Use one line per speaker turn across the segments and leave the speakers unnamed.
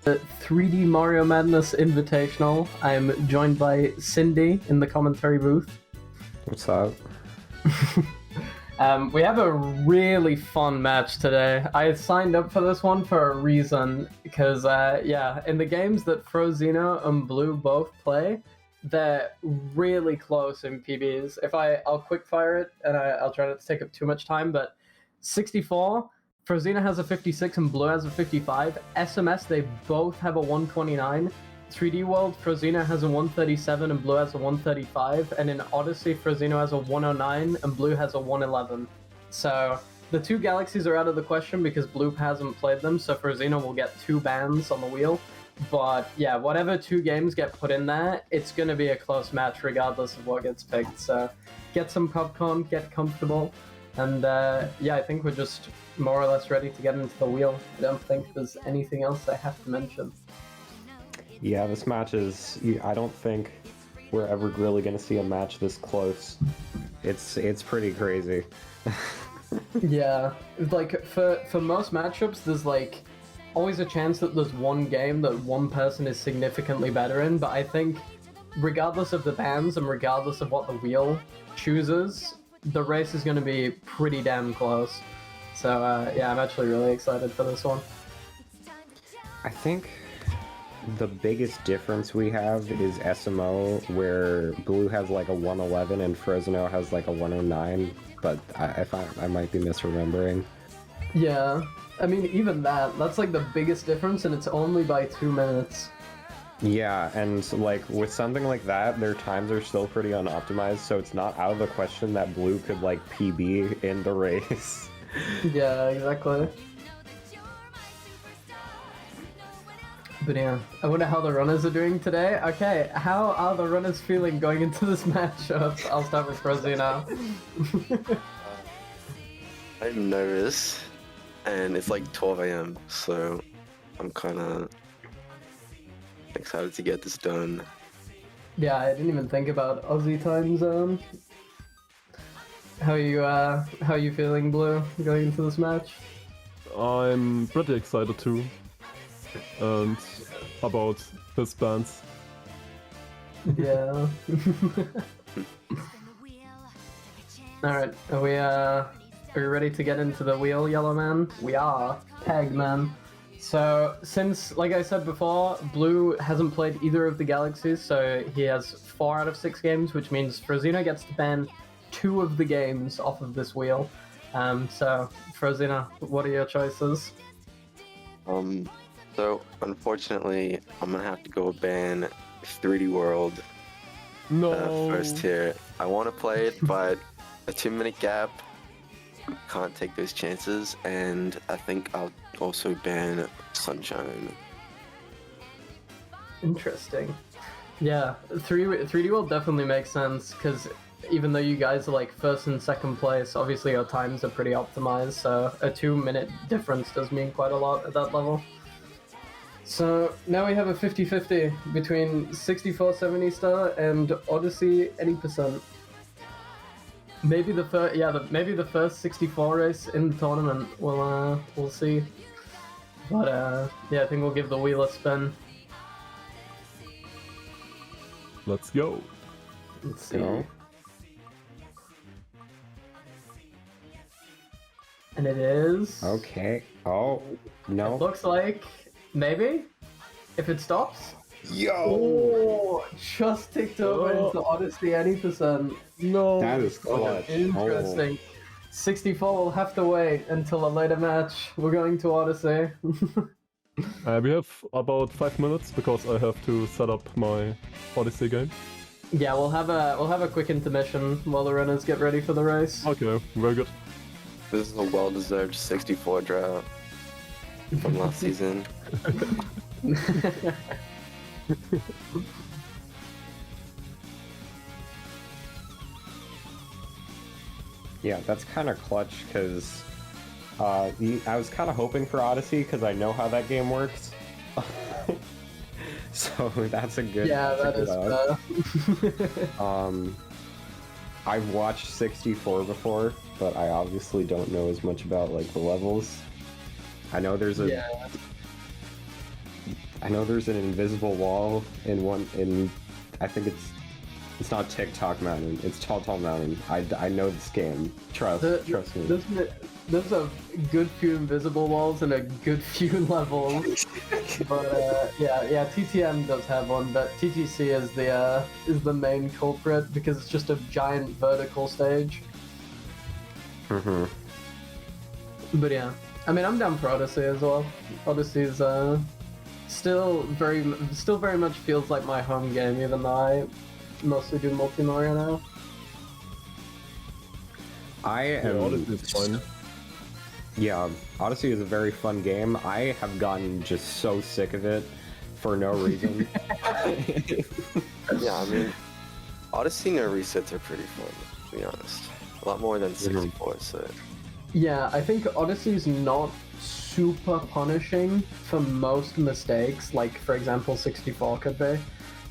The 3D Mario Madness Invitational. I'm joined by Cindy in the commentary booth.
What's up?
We have a really fun match today. I signed up for this one for a reason, because in the games that Frozeno and Blue both play, they're really close in PBs. I'll quickfire it, and I'll try not to take up too much time, but 64, Frozeno has a 56 and Blue has a 55. SMS, they both have a 129. 3D World, Frozeno has a 137 and Blue has a 135, and in Odyssey, Frozeno has a 109 and Blue has a 111. So the two galaxies are out of the question because Blue hasn't played them, so Frozeno will get 2 bans on the wheel. But yeah, whatever 2 games get put in there, it's going to be a close match regardless of what gets picked. So get some popcorn, get comfortable, and I think we're just more or less ready to get into the wheel. I don't think there's anything else I have to mention.
Yeah, this match is... I don't think we're ever really going to see a match this close. It's pretty crazy.
Yeah, like for most matchups, there's like always a chance that there's one game that one person is significantly better in, but I think regardless of the bans and regardless of what the wheel chooses, the race is going to be pretty damn close. So I'm actually really excited for this one.
I think the biggest difference we have is SMO, where Blue has like a 111 and Frozeno has like a 109, but I might be misremembering.
Yeah, I mean, even that's like the biggest difference, and it's only by 2 minutes.
Yeah, and like with something like that, their times are still pretty unoptimized, so it's not out of the question that Blue could like PB in the race.
Yeah, exactly. But yeah, I wonder how the runners are doing today. Okay, how are the runners feeling going into this matchup? I'll start with Frozeno.
I'm nervous, and it's like 12 a.m., so I'm kind of excited to get this done.
Yeah, I didn't even think about Aussie time zone. How are you feeling, Blue, going into this match?
I'm pretty excited too. And about his bands.
Yeah. Alright, are we ready to get into the wheel, Yellow Man? We are. Tag Man. So, since, like I said before, Blue hasn't played either of the galaxies, so he has 4 out of 6 games, which means Frozeno gets to ban 2 of the games off of this wheel. So, Frozeno, what are your choices?
So, unfortunately, I'm gonna have to go ban 3D World
No.
first here. I want to play it, but a 2-minute gap, can't take those chances, and I think I'll also ban Sunshine.
Interesting. Yeah, 3D World definitely makes sense, because even though you guys are like 1st and 2nd place, obviously your times are pretty optimized, so a 2-minute difference does mean quite a lot at that level. So now we have a 50-50 between 64 70 star and Odyssey any percent. Maybe the first 64 race in the tournament. We'll see. But I think we'll give the wheel a spin.
Let's go.
Let's see.
Go.
And it is.
Okay. Oh, no.
It looks like maybe if it stops.
Yo!
Oh, just ticked over into Odyssey any percent.
No.
That is clutch.
Interesting. 64 will have to wait until a later match. We're going to Odyssey.
We have about 5 minutes because I have to set up my Odyssey game.
Yeah, we'll have a quick intermission while the runners get ready for the race.
Okay, very good.
This is a well-deserved 64 drought from last season.
Yeah, that's kind of clutch, because I was kind of hoping for Odyssey, because I know how that game works. So that's a good...
Yeah, that is
I've watched 64 before, but I obviously don't know as much about like the levels. I know there's a I know there's an invisible wall in I think it's not TikTok Mountain, it's Tall Tall Mountain. I know this game. Trust me.
There's a good few invisible walls and a good few levels. But yeah, TTM does have one, but TTC is the main culprit because it's just a giant vertical stage.
Mm-hmm.
But yeah, I mean, I'm down for Odyssey as well. Odyssey's still very much feels like my home game, even though I mostly do multi-Mario now.
Odyssey is fun.
Yeah, Odyssey is a very fun game. I have gotten just so sick of it for no reason.
Yeah, I mean, Odyssey no resets are pretty fun, to be honest. A lot more than 64, so...
Yeah, I think Odyssey's not super punishing for most mistakes, like, for example, 64 could be.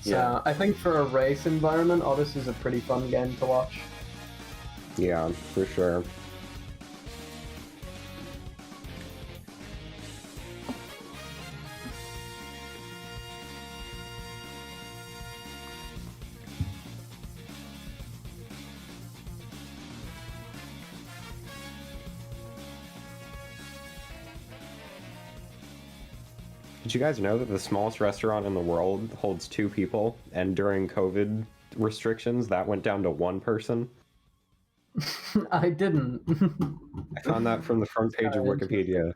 So
Yeah.
I think for a race environment, Odyssey's a pretty fun game to watch.
Yeah, for sure. Did you guys know that the smallest restaurant in the world holds 2 people, and during COVID restrictions, that went down to 1 person?
I didn't.
I found that from the front page of Wikipedia.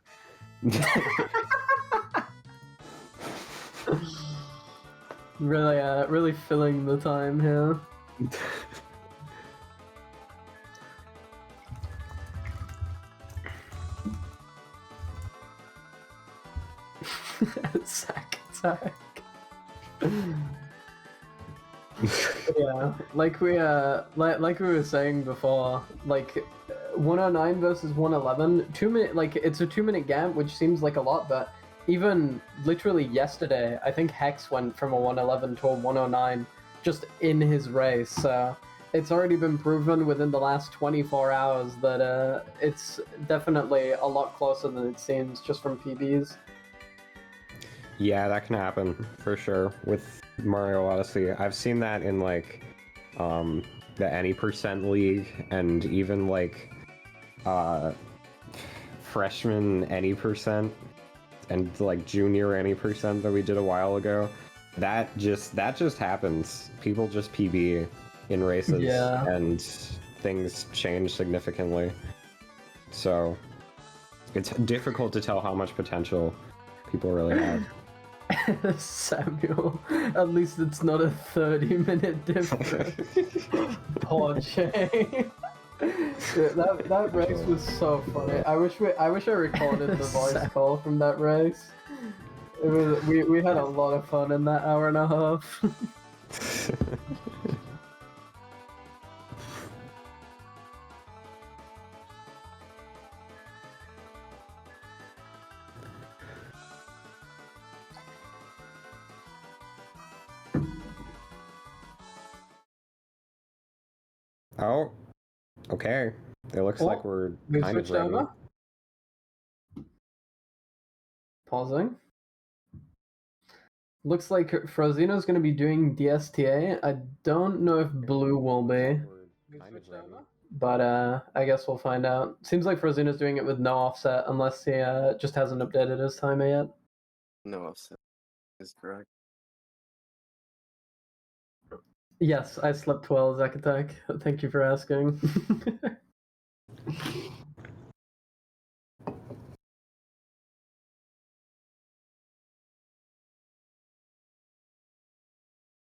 Really filling the time here. Sack. Yeah, like we were saying before, like 109 versus 111, 2 minute, like it's a 2-minute gap, which seems like a lot, but even literally yesterday, I think Hex went from a 111 to a 109 just in his race. So it's already been proven within the last 24 hours that it's definitely a lot closer than it seems just from PBs.
Yeah, that can happen for sure with Mario Odyssey. I've seen that in like the any percent league and even like freshman any percent and like junior any percent that we did a while ago. That just happens. People just PB in races,
Yeah.
and things change significantly. So it's difficult to tell how much potential people really have.
Samuel, at least it's not a 30-minute difference. Poor Jay. That race was so funny. I wish I recorded the voice call from that race. It was we had a lot of fun in that hour and a half.
Oh, okay. It looks like we're
We
kind of
switched
ready.
over. Pausing. Looks like Frozeno's going to be doing DSTA. I don't know if Blue will be, but I guess we'll find out. Seems like Frozeno's doing it with no offset, unless he just hasn't updated his timer yet.
No offset is correct.
Yes, I slept well, Zakatak. Thank you for asking.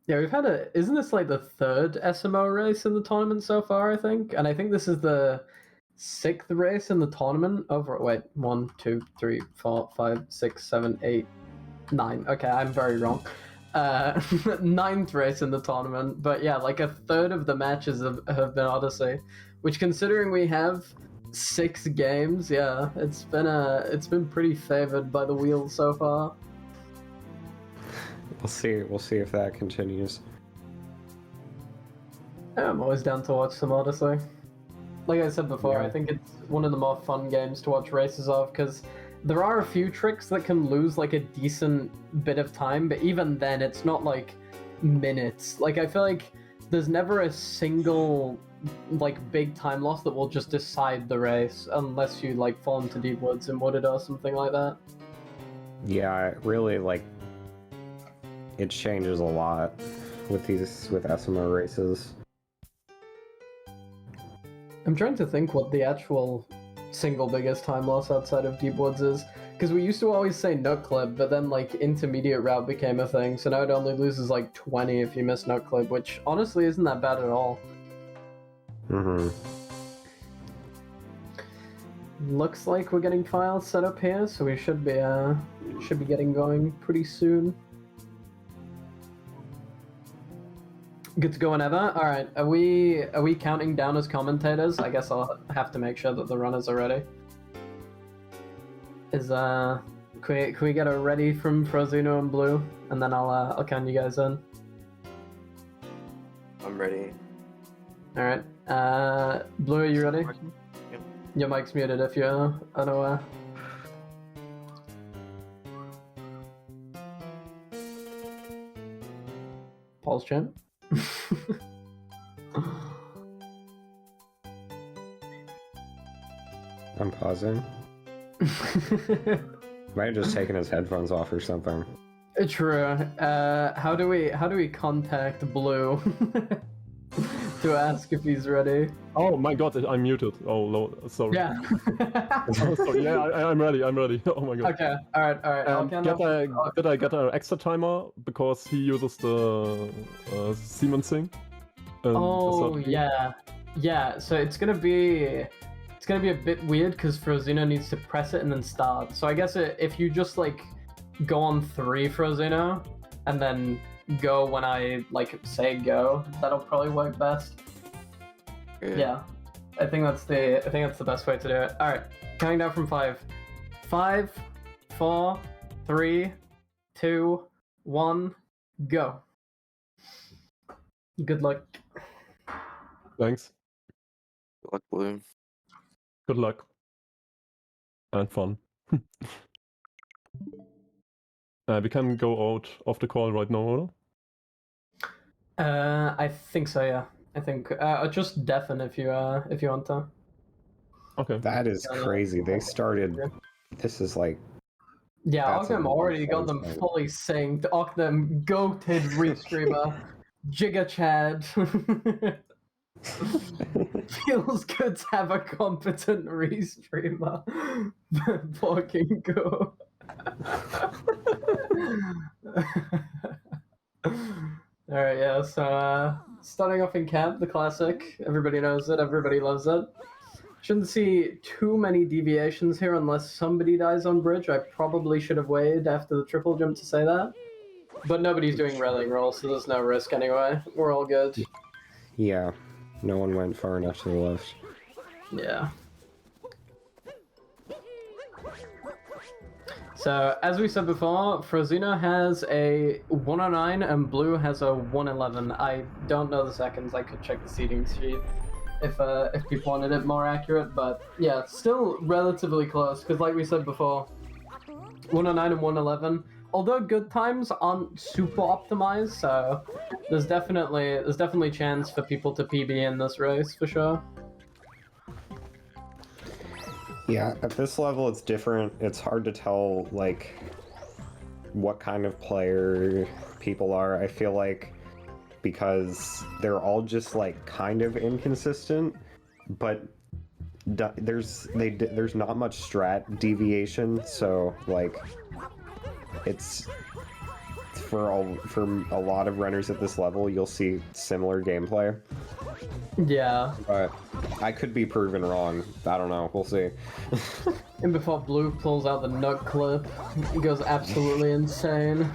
Yeah, we've had isn't this like the 3rd SMO race in the tournament so far, I think? And I think this is the 6th race in the tournament over, wait, 1, 2, 3, 4, 5, 6, 7, 8, 9. Okay, I'm very wrong. 9th race in the tournament, but yeah, like a 3rd of the matches have been Odyssey, which considering we have 6 games, yeah, it's been pretty favored by the wheels so far.
We'll see if that continues.
Yeah, I'm always down to watch some Odyssey. Like I said before,
Yeah.
I think it's one of the more fun games to watch races of, because there are a few tricks that can lose like a decent bit of time, but even then it's not like minutes. Like I feel like there's never a single like big time loss that will just decide the race unless you like fall into deep woods and wooded or something like that.
Yeah, really, like, it changes a lot with SMO races.
I'm trying to think what the actual single biggest time loss outside of deep woods is, because we used to always say nut clip, but then like intermediate route became a thing, so now it only loses like 20 if you miss nut clip, which honestly isn't that bad at all. Looks like we're getting files set up here, so we should be getting going pretty soon. Good to go whenever. All right, are we counting down as commentators? I guess I'll have to make sure that the runners are ready. Can we get a ready from Frozeno and Blue, and then I'll count you guys in.
I'm ready.
All right. Blue, are you ready?
Yep.
Your mic's muted if you're unaware. Pause champ.
I'm pausing. Might have just taken his headphones off or something.
True. How do we contact Blue to ask if he's ready?
Oh my god, I'm muted. Oh no, sorry.
Yeah.
Oh, sorry. Yeah, I'm ready. I'm ready. Oh my god.
Okay. All right.
Did I get an extra timer because he uses the sequencing?
Oh yeah, yeah. So it's gonna be a bit weird because Frozeno needs to press it and then start. So I guess if you just like go on 3 Frozeno and then go when I like say go, that'll probably work best. Yeah, I think that's the best way to do it. All right, counting down from 5. 5, 4, 3, 2, 1, go. Good luck.
Thanks.
Good luck, Blue.
Good luck. And fun. We can go out of the call right now, or?
I think so. Yeah, I think just deafen if you want to.
Okay.
That is crazy. They started. This is like.
Yeah,
That's
Ognem
a
already got them
fun
fully synced. Ognem goated restreamer. Giga Chad. Feels good to have a competent restreamer. Fucking go. Alright, yeah, so starting off in camp, the classic. Everybody knows it, everybody loves it. Shouldn't see too many deviations here unless somebody dies on bridge. I probably should have waited after the triple jump to say that. But nobody's doing railing roll, so there's no risk anyway. We're all good.
Yeah, no one went far enough to the left.
Yeah. So, as we said before, Frozeno has a 109 and Blue has a 111. I don't know the seconds, I could check the seating sheet if people wanted it more accurate, but yeah, still relatively close, because like we said before, 109 and 111, although good times aren't super optimized, so there's definitely chance for people to PB in this race, for sure.
Yeah, at this level it's different. It's hard to tell, like, what kind of player people are. I feel like because they're all just, like, kind of inconsistent, but there's not much strat deviation, so, like, it's... For a lot of runners at this level, you'll see similar gameplay.
Yeah.
But I could be proven wrong. I don't know. We'll see.
And before Blue pulls out the nut clip, he goes absolutely insane.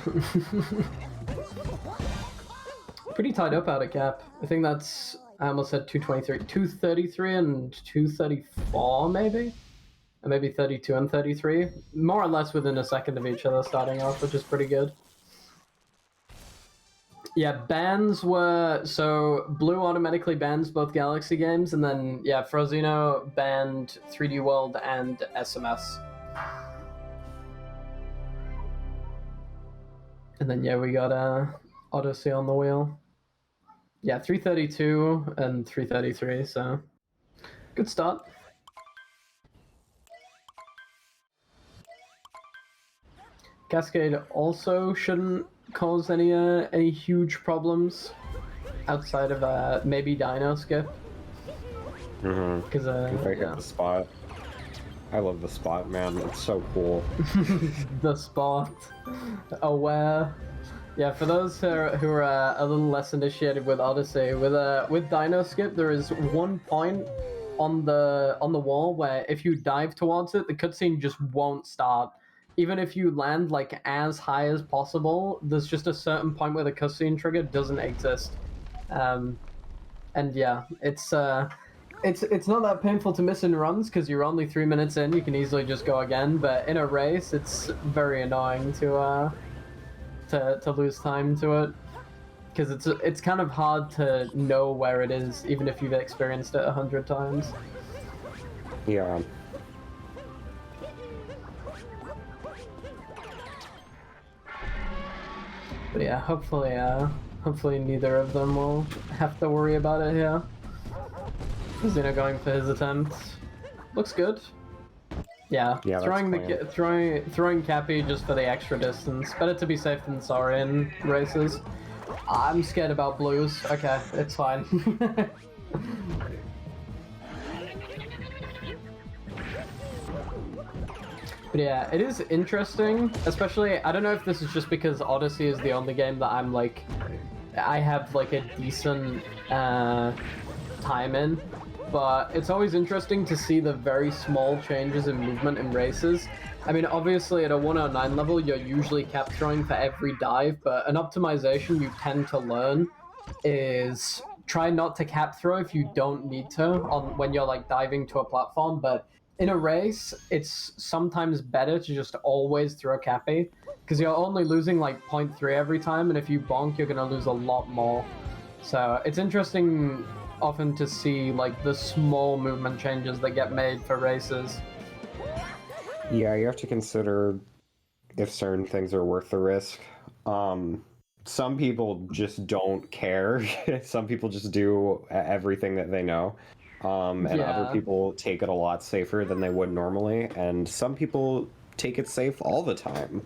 Pretty tied up out of cap. I think that's, I almost said 223, 233 and 234 maybe? Or maybe 32 and 33. More or less within a second of each other starting off, which is pretty good. Yeah, bans were, so Blue automatically bans both Galaxy games, and then, yeah, Frozeno banned 3D World and SMS. And then yeah, we got Odyssey on the wheel. Yeah, 332 and 333, so good start. Cascade also shouldn't cause any huge problems outside of maybe Dino Skip. Because
Hit the spot. I love the spot, man. It's so cool.
the spot, aware. Yeah, for those who are a little less initiated with Odyssey, with Dino Skip, there is one point on the wall where if you dive towards it, the cutscene just won't start. Even if you land like as high as possible, there's just a certain point where the cutscene trigger doesn't exist. And yeah, it's not that painful to miss in runs because you're only 3 minutes in. You can easily just go again. But in a race, it's very annoying to lose time to it because it's kind of hard to know where it is, even if you've experienced it 100 times.
Yeah.
But yeah, hopefully neither of them will have to worry about it here. Frozeno going for his attempt. Looks good. Yeah,
Yeah,
throwing Cappy just for the extra distance. Better to be safe than sorry in races. I'm scared about blues. Okay, it's fine. But yeah, it is interesting, especially, I don't know if this is just because Odyssey is the only game that I'm like, I have like a decent time in, but it's always interesting to see the very small changes in movement in races. I mean, obviously at a 109 level, you're usually cap throwing for every dive, but an optimization you tend to learn is try not to cap throw if you don't need to when you're like diving to a platform, but in a race, it's sometimes better to just always throw Cappy, because you're only losing like 0.3 every time, and if you bonk, you're going to lose a lot more. So it's interesting often to see like the small movement changes that get made for races.
Yeah, you have to consider if certain things are worth the risk. Some people just don't care. Some people just do everything that they know. And other people take it a lot safer than they would normally, and some people take it safe all the time.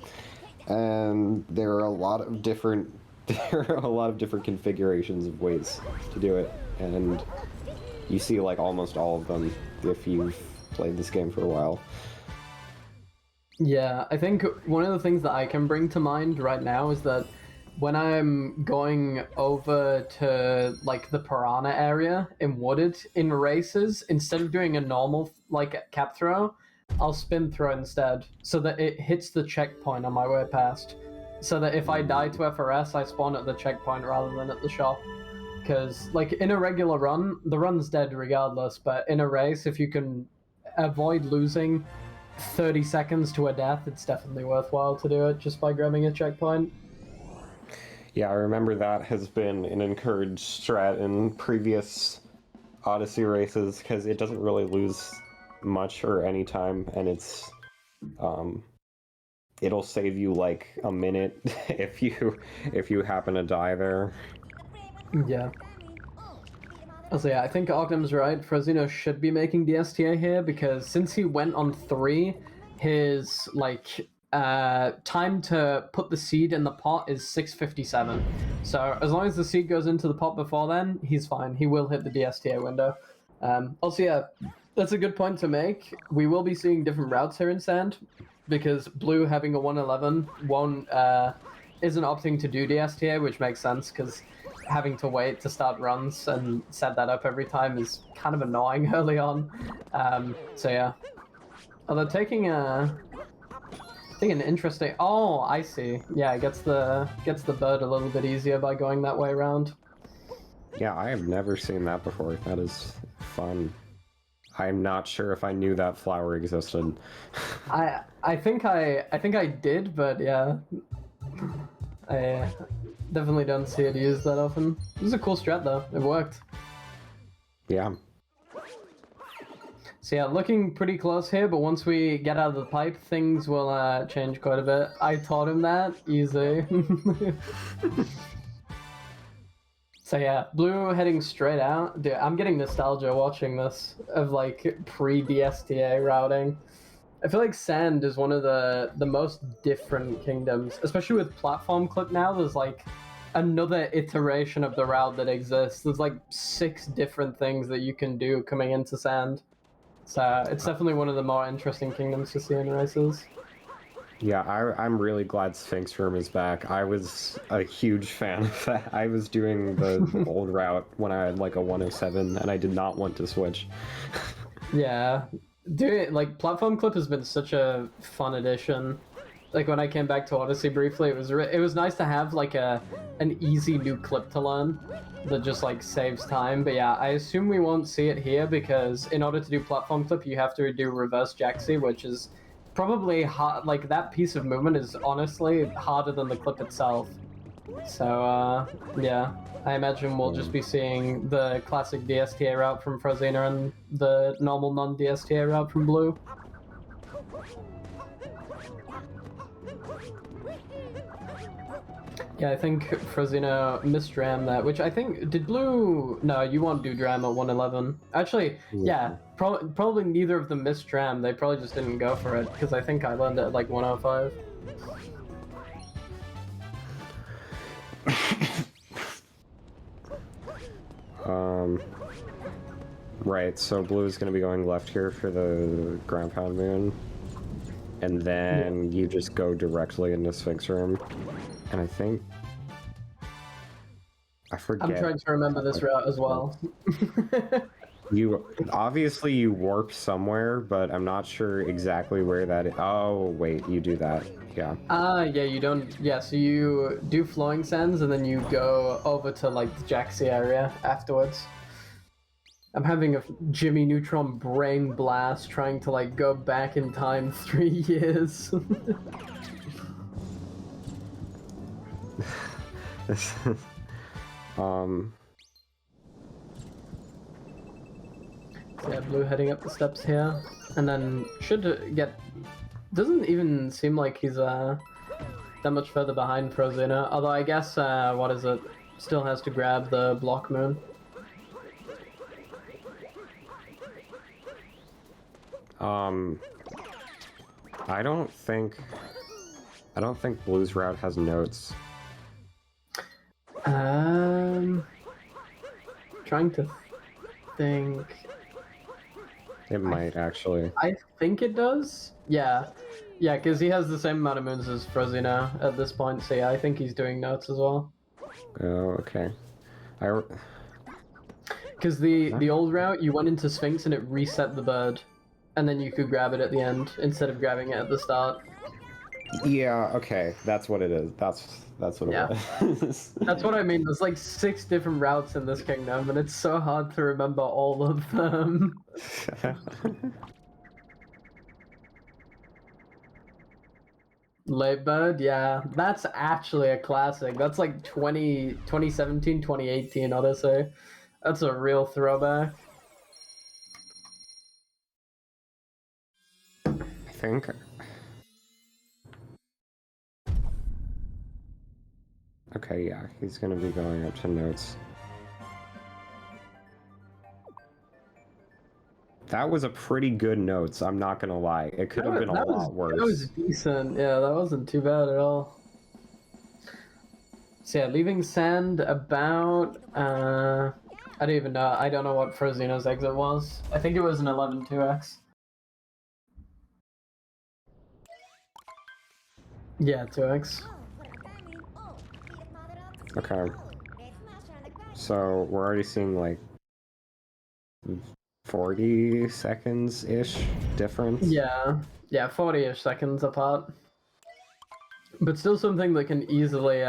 And there are a lot of different configurations of ways to do it, and you see like almost all of them if you've played this game for a while.
Yeah, I think one of the things that I can bring to mind right now is that when I'm going over to like the Piranha area in Wooded in races, instead of doing a normal like cap throw, I'll spin throw instead, so that it hits the checkpoint on my way past. So that if I die to FRS, I spawn at the checkpoint rather than at the shop. Because like in a regular run, the run's dead regardless, but in a race, if you can avoid losing 30 seconds to a death, it's definitely worthwhile to do it just by grabbing a checkpoint.
Yeah, I remember that has been an encouraged strat in previous Odyssey races, because it doesn't really lose much or any time, and it's it'll save you like a minute if you happen to die there.
Yeah. Also, yeah, I think Ogden's right. Frozeno should be making DSTA here, because since he went on 3, his like time to put the seed in the pot is 6:57. So as long as the seed goes into the pot before then, he's fine. He will hit the DSTA window. Also, yeah, that's a good point to make. We will be seeing different routes here in Sand, because Blue having a 111 isn't opting to do DSTA, which makes sense, because having to wait to start runs and set that up every time is kind of annoying early on. So yeah. Although taking an interesting... Oh, I see. Yeah, it gets the bird a little bit easier by going that way around.
Yeah, I have never seen that before. That is fun. I'm not sure if I knew that flower existed.
I think I did, but yeah. I definitely don't see it used that often. This is a cool strat though. It worked.
Yeah.
So yeah, looking pretty close here, but once we get out of the pipe, things will change quite a bit. I taught him that, easy. So yeah, blue heading straight out. Dude, I'm getting nostalgia watching this, of like pre-DSTA routing. I feel like sand is one of the most different kingdoms, especially with platform clip now. There's like another iteration of the route that exists. There's like 6 different things that you can do coming into sand. So it's definitely one of the more interesting kingdoms to see in races.
Yeah, I'm really glad Sphinx Room is back. I was a huge fan of that. I was doing the old route when I had like a 107, and I did not want to switch.
Yeah, dude, like platform clip has been such a fun addition. Like when I came back to Odyssey briefly, it was nice to have like an easy new clip to learn that just like saves time. But yeah, I assume we won't see it here because in order to do platform clip, you have to do reverse jacksy, which is probably hard. Like that piece of movement is honestly harder than the clip itself. So yeah, I imagine we'll just be seeing the classic DSTA route from Frozeno and the normal non-DSTA route from Blue. Yeah, I think Frozeno misdram that, which I think, did Blue... No, you won't do dram at 111. Actually, yeah, probably neither of them misdram, they probably just didn't go for it, because I think I landed at like 105.
Right, so blue is going to be going left here for the ground pound moon. And then you just go directly into Sphinx Room. And I think... I forget.
I'm trying to remember this route as well.
Obviously you warp somewhere, but I'm not sure exactly where that is. Oh, wait, you do that. Yeah.
Yeah, you don't... Yeah, so you do flowing sands, and then you go over to, like, the Jaxie area afterwards. I'm having a Jimmy Neutron brain blast trying to, like, go back in time 3 years. So yeah, blue heading up the steps here, and then should get... Doesn't even seem like he's that much further behind Frozeno, although I guess, what is it? Still has to grab the block moon.
I don't think Blue's route has notes.
Trying to think.
It might actually.
I think it does. Yeah, because he has the same amount of moons as Frozeno at this point. So yeah, I think he's doing notes as well.
Oh, okay.
Because the old route, you went into Sphinx and it reset the bird, and then you could grab it at the end instead of grabbing it at the start.
Yeah. Okay. That's what it is. That's what it was.
That's what I mean. There's like 6 different routes in this kingdom, and it's so hard to remember all of them. Late Bird, yeah. That's actually a classic. That's like 2017, 2018 Odyssey. That's a real throwback.
I think. Okay, yeah, he's gonna be going up to notes. That was a pretty good notes, I'm not gonna lie. It could have been a lot worse.
That was decent, yeah, that wasn't too bad at all. So yeah, leaving sand about, I don't even know, I don't know what Frozeno's exit was. I think it was an 11-2x. Yeah, 2x.
Okay. So, we're already seeing like 40 seconds-ish difference?
Yeah, 40-ish seconds apart. But still something that can easily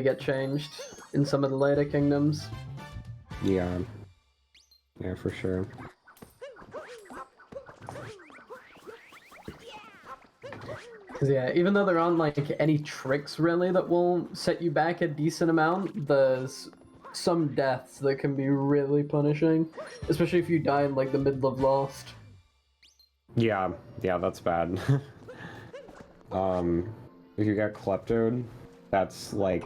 get changed in some of the later kingdoms.
Yeah. Yeah, for sure.
Because yeah, even though there aren't like any tricks really that will set you back a decent amount, there's some deaths that can be really punishing, especially if you die in like the middle of Lost.
Yeah, that's bad. If you get kleptoed, that's like,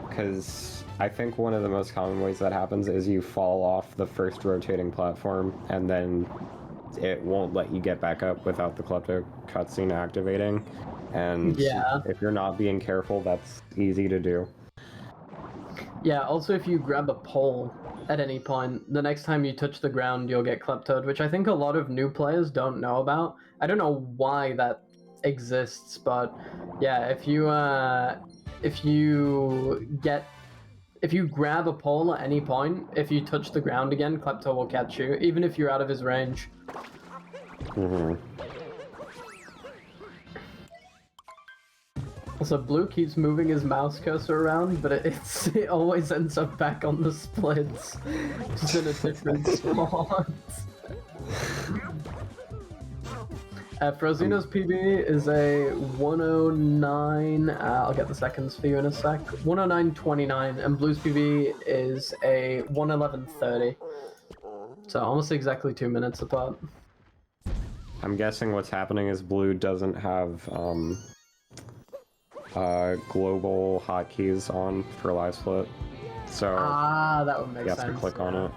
because I think one of the most common ways that happens is you fall off the first rotating platform, and then it won't let you get back up without the klepto cutscene activating. And
Yeah.
if you're not being careful, that's easy to do.
Yeah, also if you grab a pole at any point, the next time you touch the ground, you'll get kleptoed, which I think a lot of new players don't know about. I don't know why that exists, but yeah, if you grab a pole at any point, if you touch the ground again, klepto will catch you, even if you're out of his range. Also, Blue keeps moving his mouse cursor around, but it always ends up back on the splits, just in a different spot. Frozeno's PB is a 109, I'll get the seconds for you in a sec, 109.29, and Blue's PB is a 111.30. So almost exactly 2 minutes apart.
I'm guessing what's happening is Blue doesn't have global hotkeys on for live split, so
that would make
you
sense.
have to click on it.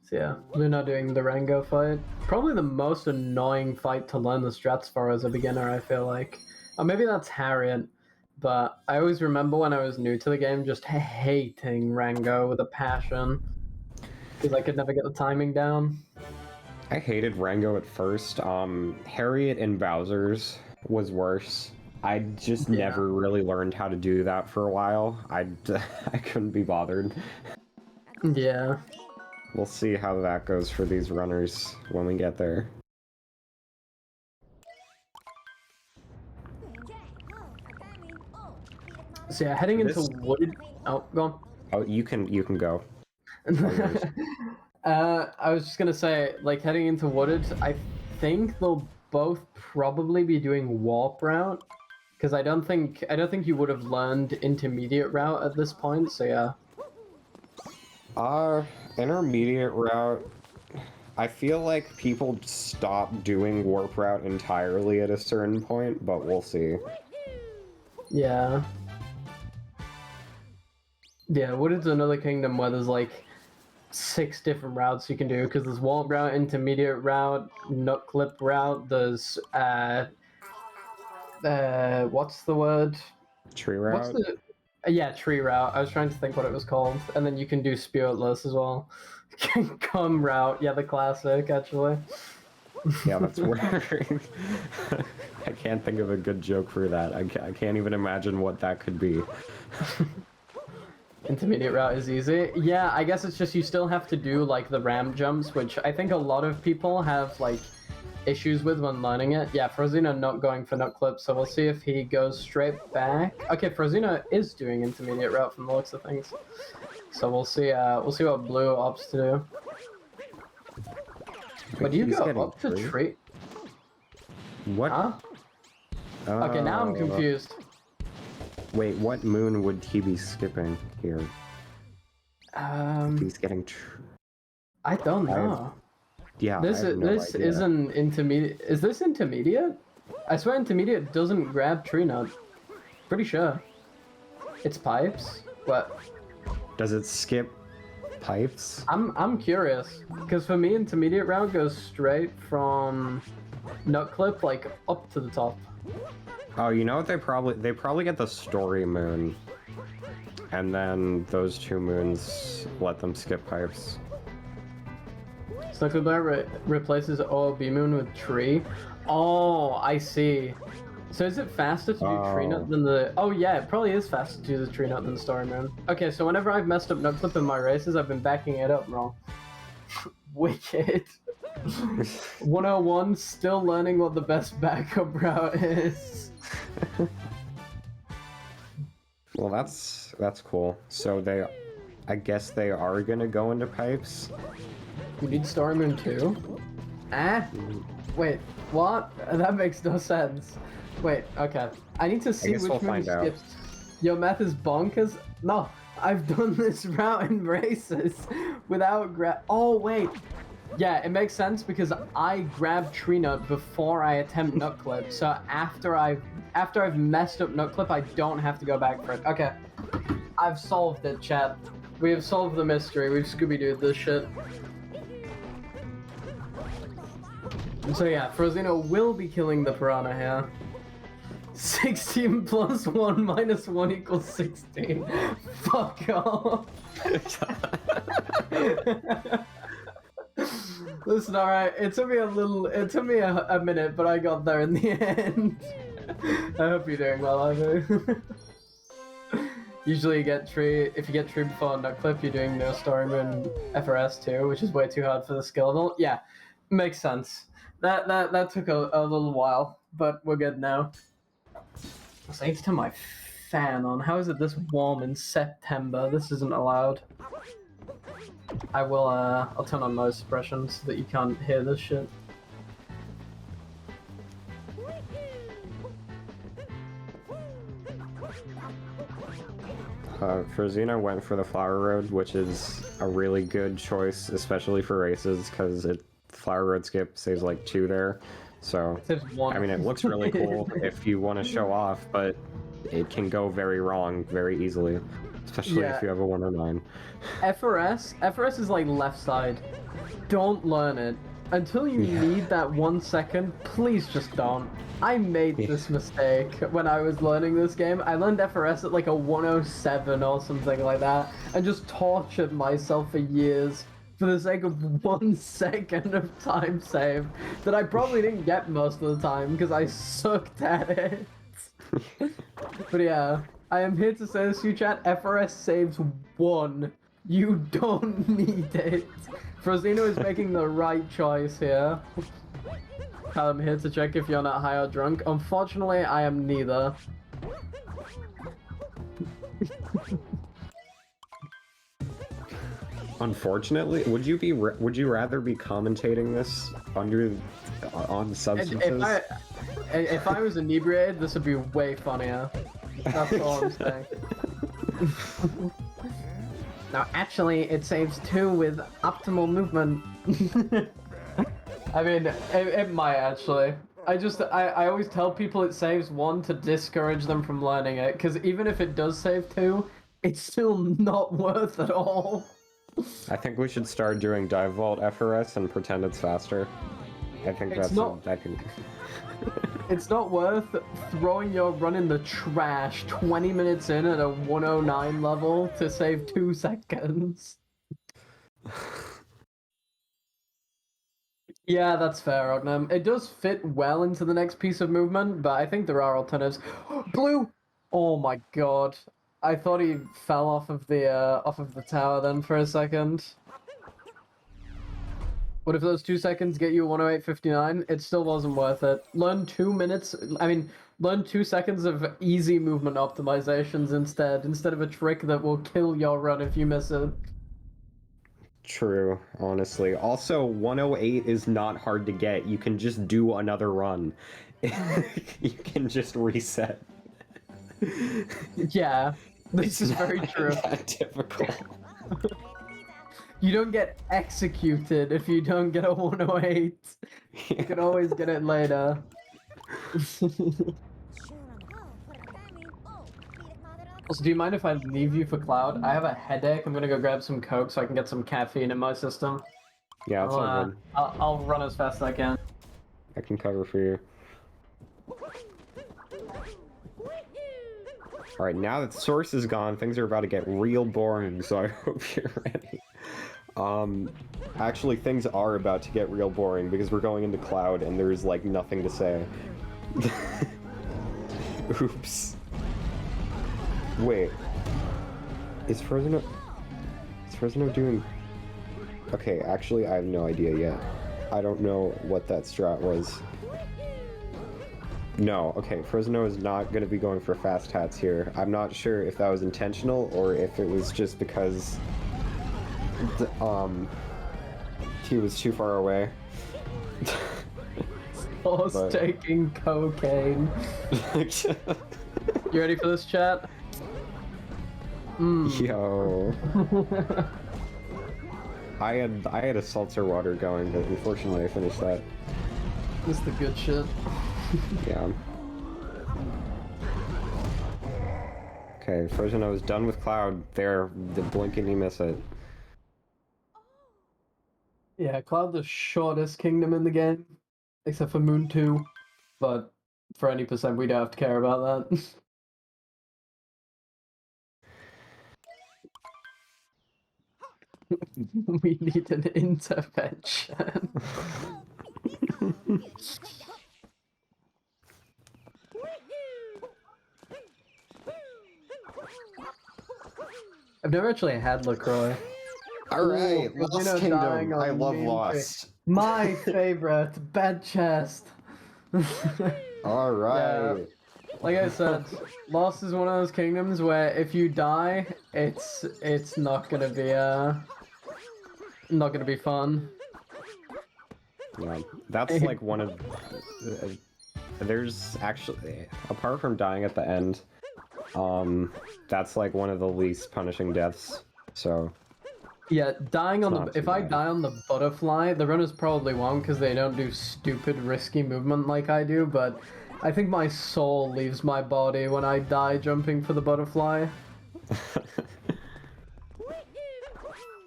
So yeah, we're not doing the Rango fight. Probably the most annoying fight to learn the strats for as a beginner, I feel like. Or maybe that's Harriet, but I always remember when I was new to the game just hating Rango with a passion. Because I could never get the timing down.
I hated Rango at first. Harriet and Bowser's was worse. I just never really learned how to do that for a while. I couldn't be bothered.
Yeah.
We'll see how that goes for these runners when we get there.
So yeah, heading into wooded... Oh, go on.
Oh, you can go.
I was just gonna say, like, heading into wooded, I think they'll both probably be doing warp route, because I don't think you would have learned intermediate route at this point. So yeah.
Intermediate route, I feel like people stop doing warp route entirely at a certain point, but we'll see.
Yeah. Yeah, Wooded's another kingdom where there's like 6 different routes you can do, because there's warp route, intermediate route, nut clip route, there's what's the word?
Tree route?
What's the yeah, tree route. I was trying to think what it was called. And then you can do spiritless as well. Cum route. Yeah, the classic, actually.
Yeah, that's where... I can't think of a good joke for that. I can't even imagine what that could be.
Intermediate route is easy. Yeah, I guess it's just you still have to do, like, the ramp jumps, which I think a lot of people have, like, issues with when learning it. Yeah, Frozeno not going for nut clip, so we'll see if he goes straight back. Okay, Frozeno is doing intermediate route from the looks of things. So we'll see what Blue opts to do. But do you go up to tree?
What?
Huh? Okay, now I'm confused.
Wait, what moon would he be skipping here? He's getting...
I don't know.
Yeah,
this isn't intermediate. Is this intermediate? I swear intermediate doesn't grab tree nut. Pretty sure. It's pipes. What?
Does it skip pipes?
I'm curious, because for me intermediate route goes straight from nut clip like up to the top.
Oh, you know what? They probably get the story moon, and then those 2 moons let them skip pipes.
Snucklebear replaces OLB moon with tree. Oh, I see. So is it faster to do tree nut than the... Oh yeah, it probably is faster to do the tree nut than the story moon. Okay, so whenever I've messed up nut clip in my races, I've been backing it up wrong. Wicked. 101, still learning what the best backup route is.
Well, that's cool. So I guess they are gonna go into pipes.
We need Story Moon 2? Ah? Wait, what? That makes no sense. Wait, okay. I need to see
guess
which
we'll
one
find out.
skips. Your math is bonkers? No, I've done this route in races without Oh, wait. Yeah, it makes sense because I grab Tree Nut before I attempt Nut Clip. So after I've messed up Nut Clip, I don't have to go back for it. Okay. I've solved it, chat. We have solved the mystery. We've Scooby-Dooed this shit. So yeah, Frozeno will be killing the piranha here. 16 plus 1 minus 1 equals 16. Fuck off. Listen, alright, it took me a minute, but I got there in the end. I hope you're doing well, Ivy. Usually you get tree, if you get tree before Nut Clip, you're doing no Story Moon FRS too, which is way too hard for the skill level. Yeah, makes sense. That took a little while, but we're good now. So I need to turn my fan on. How is it this warm in September? This isn't allowed. I will, I'll turn on noise suppression so that you can't hear this shit.
Frozeno went for the Flower Road, which is a really good choice, especially for races, because Flower Road skip saves like 2 there. So,
Saves 1.
I mean, it looks really cool if you want to show off, but it can go very wrong very easily, especially if you have a 109.
FRS is like left side. Don't learn it. Until you need that 1 second, please just don't. I made this mistake when I was learning this game. I learned FRS at like a 107 or something like that, and just tortured myself for years for the sake of 1 second of time save that I probably didn't get most of the time because I sucked at it. But yeah, I am here to say this to you, chat. FRS saves 1. You don't need it. Frozeno is making the right choice here. I'm here to check if you're not high or drunk. Unfortunately, I am neither.
Unfortunately, would you rather be commentating this on substances?
If I was inebriated, this would be way funnier. That's all I'm saying. Now, actually, it saves 2 with optimal movement. I mean, it might actually. I always tell people it saves 1 to discourage them from learning it, because even if it does save 2, it's still not worth it all.
I think we should start doing dive vault FRS and pretend it's faster. I think
It's not worth throwing your run in the trash 20 minutes in at a 109 level to save 2 seconds. Yeah, that's fair, Ognum. It does fit well into the next piece of movement, but I think there are alternatives. Blue! Oh my god. I thought he fell off of the tower then for a second. What if those 2 seconds get you 108.59? It still wasn't worth it. Learn 2 seconds of easy movement optimizations instead of a trick that will kill your run if you miss it.
True, honestly. Also, 108 is not hard to get. You can just do another run. You can just reset.
Yeah, this is very true.
That difficult.
You don't get executed if you don't get a 108. You can always get it later. Also, do you mind if I leave you for Cloud? I have a headache. I'm gonna go grab some Coke so I can get some caffeine in my system.
Yeah, it's all good.
I'll run as fast as I can.
I can cover for you. Alright, now that Source is gone, things are about to get real boring, so I hope you're ready. Actually, things are about to get real boring because we're going into Cloud and there's, like, nothing to say. Oops. Wait. Is Frozeno doing... Okay, actually, I have no idea yet. I don't know what that strat was. No, okay, Frozeno is not going to be going for fast hats here. I'm not sure if that was intentional or if it was just because he was too far away.
Horse taking cocaine. You ready for this, chat?
Yo. I had a seltzer water going, but unfortunately I finished that.
This is the good shit.
Yeah. Okay, Frozeno is done with Cloud. There, the blink and you miss it.
Yeah, Cloud the shortest kingdom in the game, except for Moon 2, but for any percent we don't have to care about that. We need an intervention. I've never actually had LaCroix.
Alright,
Ooh,
Lost
dying
Kingdom.
on
I love
me.
Lost.
My favorite, bed chest.
Alright.
Like I said, Lost is one of those kingdoms where if you die, it's not gonna be fun.
Yeah, that's like one of... there's actually, apart from dying at the end, that's like one of the least punishing deaths, so...
Yeah, dying on
not
the... If
too
I
bad.
die on the butterfly, the runners probably won't because they don't do stupid risky movement like I do, but I think my soul leaves my body when I die jumping for the butterfly.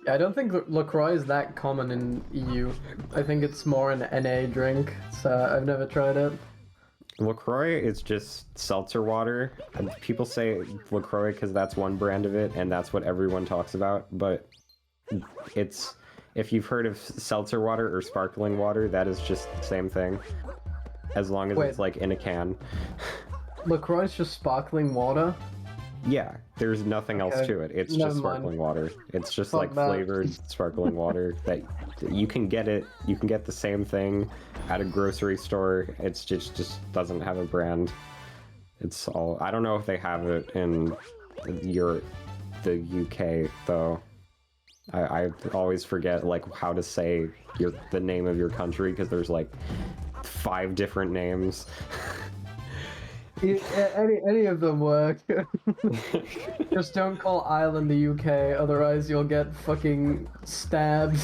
Yeah, I don't think LaCroix is that common in EU. I think it's more an NA drink, so I've never tried it.
LaCroix is just seltzer water. And people say LaCroix because that's one brand of it, and that's what everyone talks about, but it's... If you've heard of seltzer water or sparkling water, that is just the same thing. As long as it's like in a can.
LaCroix is just sparkling water?
Yeah, there's nothing else to it. It's
Never
just
mind.
sparkling water. It's just
Fuck
like
that.
flavored sparkling water that you can get it. You can get the same thing at a grocery store. It's just doesn't have a brand. It's all. I don't know if they have it in the UK though. I always forget like how to say the name of your country because there's like 5 different names.
Any of them work. Just don't call Ireland the UK, otherwise you'll get fucking stabbed.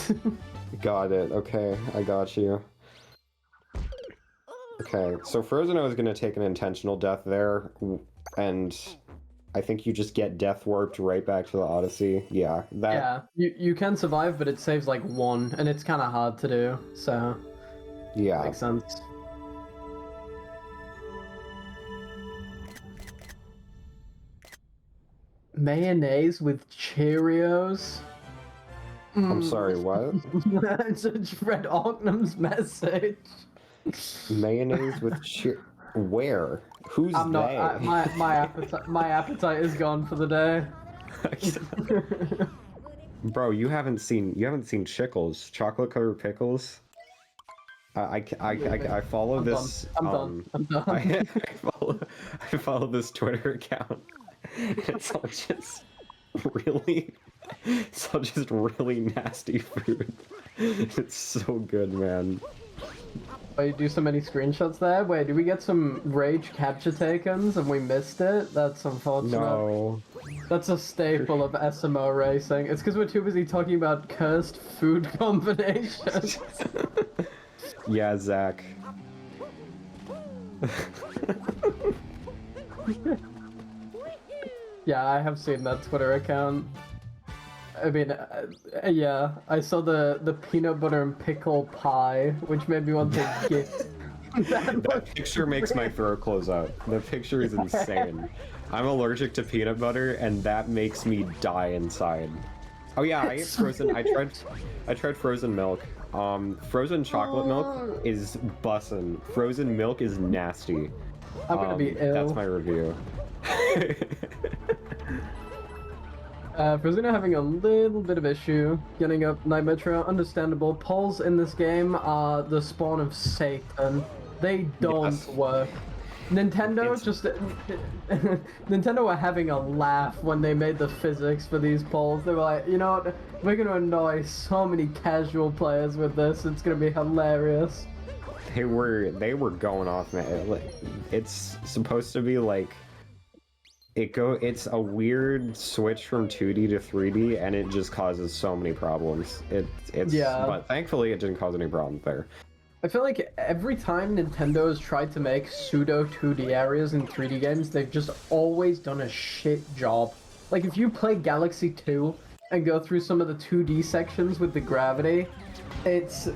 Got it. Okay, I got you. Okay, so Frozeno is going to take an intentional death there, and I think you just get death warped right back to the Odyssey. Yeah, that.
Yeah, you can survive, but it saves like 1, and it's kind of hard to do, so
Yeah.
makes sense. Mayonnaise with Cheerios?
I'm sorry, what?
I just read Ocknum's message.
Mayonnaise with where? Who's
I'm not.
they?
My appetite is gone for the day.
Bro, you haven't seen Chickles, chocolate covered pickles. I follow this.
I'm done.
I follow this Twitter account. It's all just really nasty food. It's so good, man.
Oh, you do so many screenshots there? Wait, did we get some rage capture takens and we missed it? That's unfortunate.
No.
That's a staple of SMO racing. It's because we're too busy talking about cursed food combinations.
Yeah, Zach.
Yeah, I have seen that Twitter account. I mean, yeah, I saw the peanut butter and pickle pie, which made me want to gift.
That picture makes my throat close out. The picture is insane. I'm allergic to peanut butter, and that makes me die inside. Oh yeah, I ate frozen. I tried frozen milk. Frozen chocolate milk is bussin'. Frozen milk is nasty.
I'm gonna be ill.
That's my review.
Frozeno having a little bit of issue getting up Nightmare Trail. Understandable. Polls in this game are the spawn of Satan. They don't work. Nintendo
It's-
just Nintendo were having a laugh when they made the physics for these polls. They were like, you know what, we're gonna annoy so many casual players with this. It's gonna be hilarious.
They were going off, man. It's supposed to be like it's a weird switch from 2D to 3D, and it just causes so many problems.
Yeah.
But thankfully, it didn't cause any problems there.
I feel like every time Nintendo has tried to make pseudo 2D areas in 3D games, they've just always done a shit job. Like if you play Galaxy 2 and go through some of the 2D sections with the gravity, it's